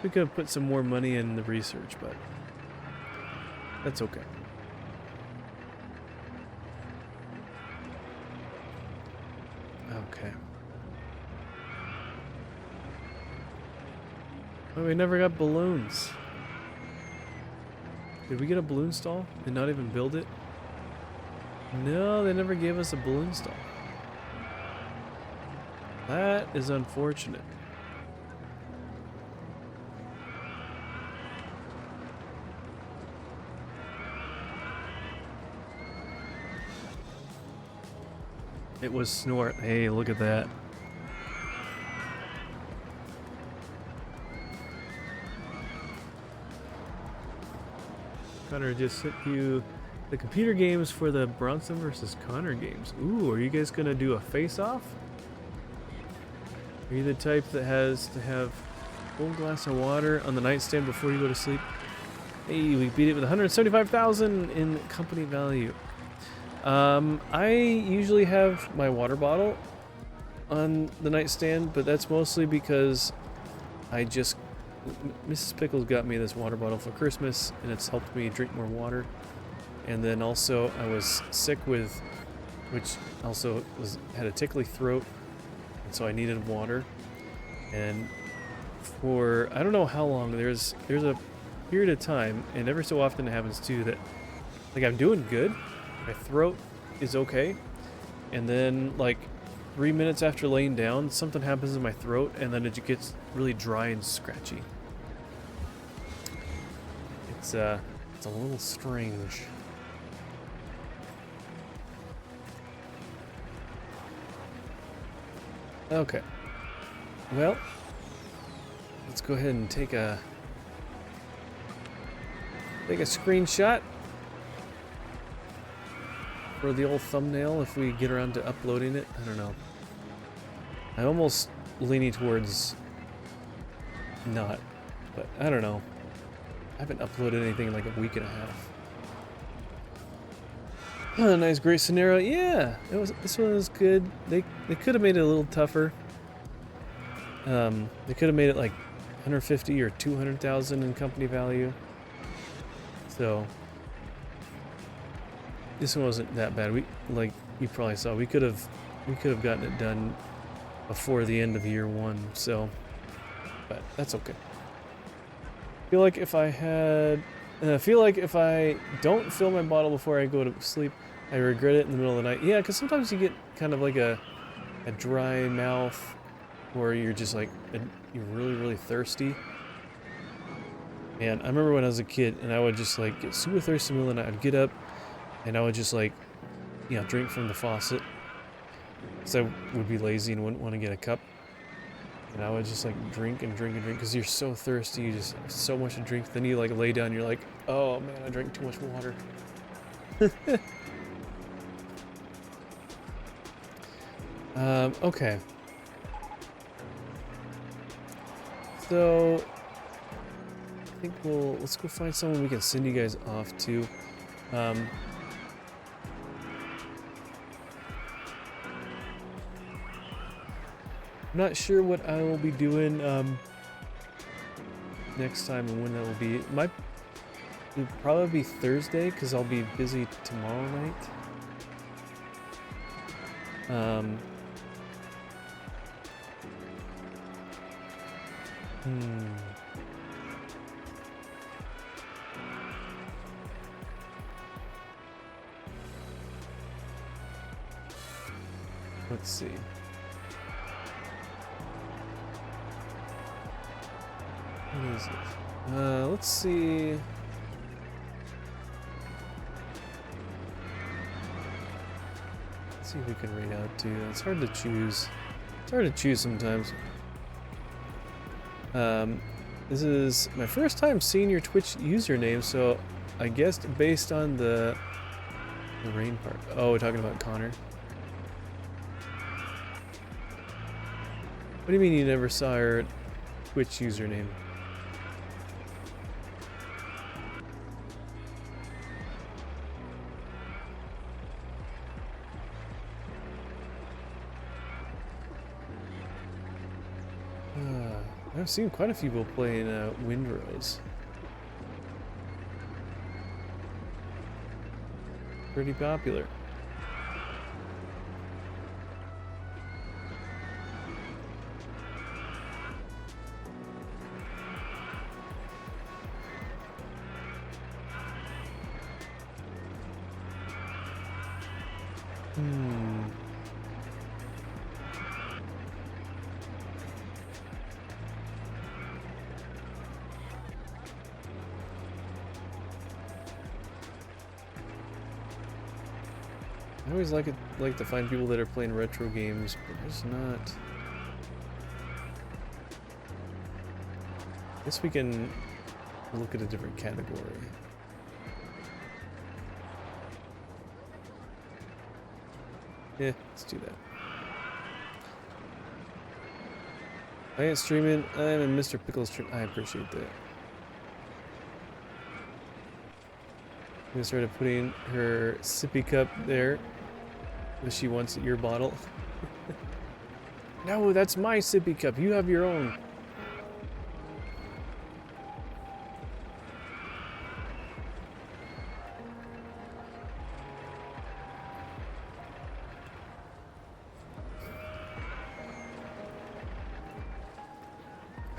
We could have put some more money in the research, but that's okay. Okay. Oh, we never got balloons. Did we get a balloon stall and not even build it? No, they never gave us a balloon stall. That is unfortunate. It was snort. Hey, look at that. Connor just sent you the computer games for the Bronson versus Connor games. Ooh, are you guys gonna do a face-off? Are you the type that has to have a full glass of water on the nightstand before you go to sleep? Hey, we beat it with 175,000 in company value. I usually have my water bottle on the nightstand, but that's mostly because I just Mrs. Pickles got me this water bottle for Christmas, and it's helped me drink more water. And then also I was sick with, which also had a tickly throat, and so I needed water. And for I don't know how long, there's a period of time, and every so often it happens too, that like I'm doing good, my throat is okay, and then like 3 minutes after laying down, something happens in my throat, and then it gets really dry and scratchy. It's a little strange. Okay. Well, let's go ahead and take a screenshot for the old thumbnail if we get around to uploading it. I don't know. I'm almost leaning towards not, but I don't know. I haven't uploaded anything in like a week and a half. Oh, nice, great scenario. Yeah, this one was good. They could have made it a little tougher. They could have made it like 150 or 200,000 in company value. So this one wasn't that bad. We, like you probably saw, we could have gotten it done before the end of year one. So, but that's okay. I feel like if I don't fill my bottle before I go to sleep, I regret it in the middle of the night. Yeah, because sometimes you get kind of like a dry mouth, or you're just like you're really, really thirsty. And I remember when I was a kid, and I would just like get super thirsty in the middle of the night. I'd get up, and I would just like, you know, drink from the faucet. So I would be lazy and wouldn't want to get a cup. And I would just like drink and drink and drink because you're so thirsty. You just have so much to drink. Then you like lay down. You're like, oh man, I drank too much water. Okay. So I think let's go find someone we can send you guys off to. I'm not sure what I will be doing next time and when that will be. It'll probably be Thursday because I'll be busy tomorrow night. Let's see. What is it? Let's see. Let's see if we can read out too. It's hard to choose. It's hard to choose sometimes. This is my first time seeing your Twitch username, so I guessed based on the rain part. Oh, we're talking about Connor. What do you mean you never saw her Twitch username? I've seen quite a few people playing Windrose. Pretty popular. I always like to find people that are playing retro games, but there's not. I guess we can look at a different category. Yeah, let's do that. I ain't streaming. I'm in Mr. Pickle's stream. I appreciate that. We started putting her sippy cup there. Because she wants your bottle. No, that's my sippy cup. You have your own.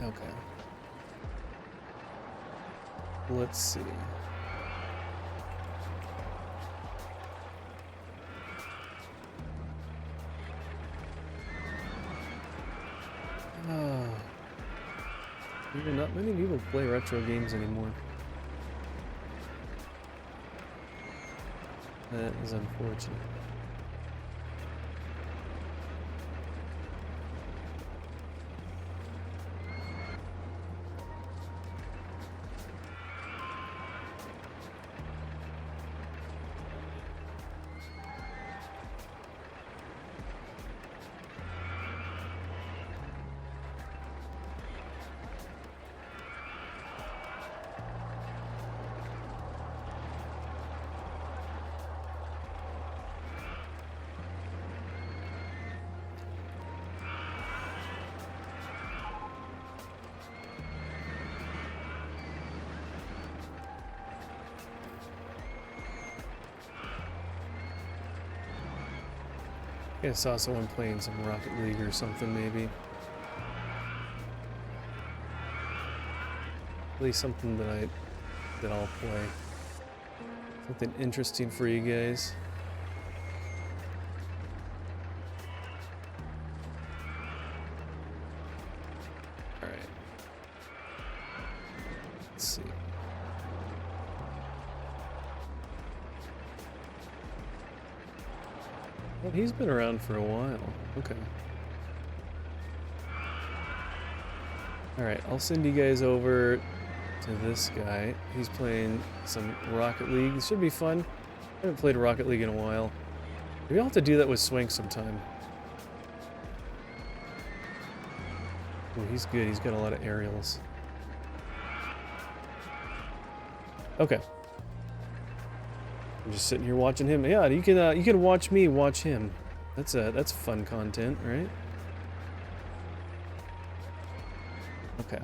Okay. Let's see. Even not many people play retro games anymore. That is unfortunate. I saw someone playing some Rocket League or something, maybe. At least something that I'll play. Something interesting for you guys. All right. Let's see. Well, he's been around for a while. Okay. Alright, I'll send you guys over to this guy. He's playing some Rocket League. It should be fun. I haven't played Rocket League in a while. Maybe I'll have to do that with Swank sometime. Oh, he's good. He's got a lot of aerials. Okay. I'm just sitting here watching him. Yeah, you can watch me watch him. That's fun content, right? Okay.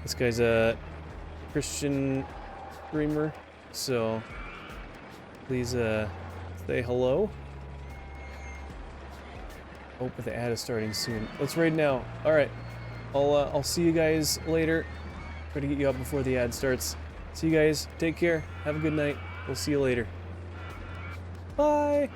This guy's a Christian streamer, so please say hello. Hope the ad is starting soon. Let's raid now. All right. I'll see you guys later. Try to get you up before the ad starts. See you guys. Take care. Have a good night. We'll see you later. Bye.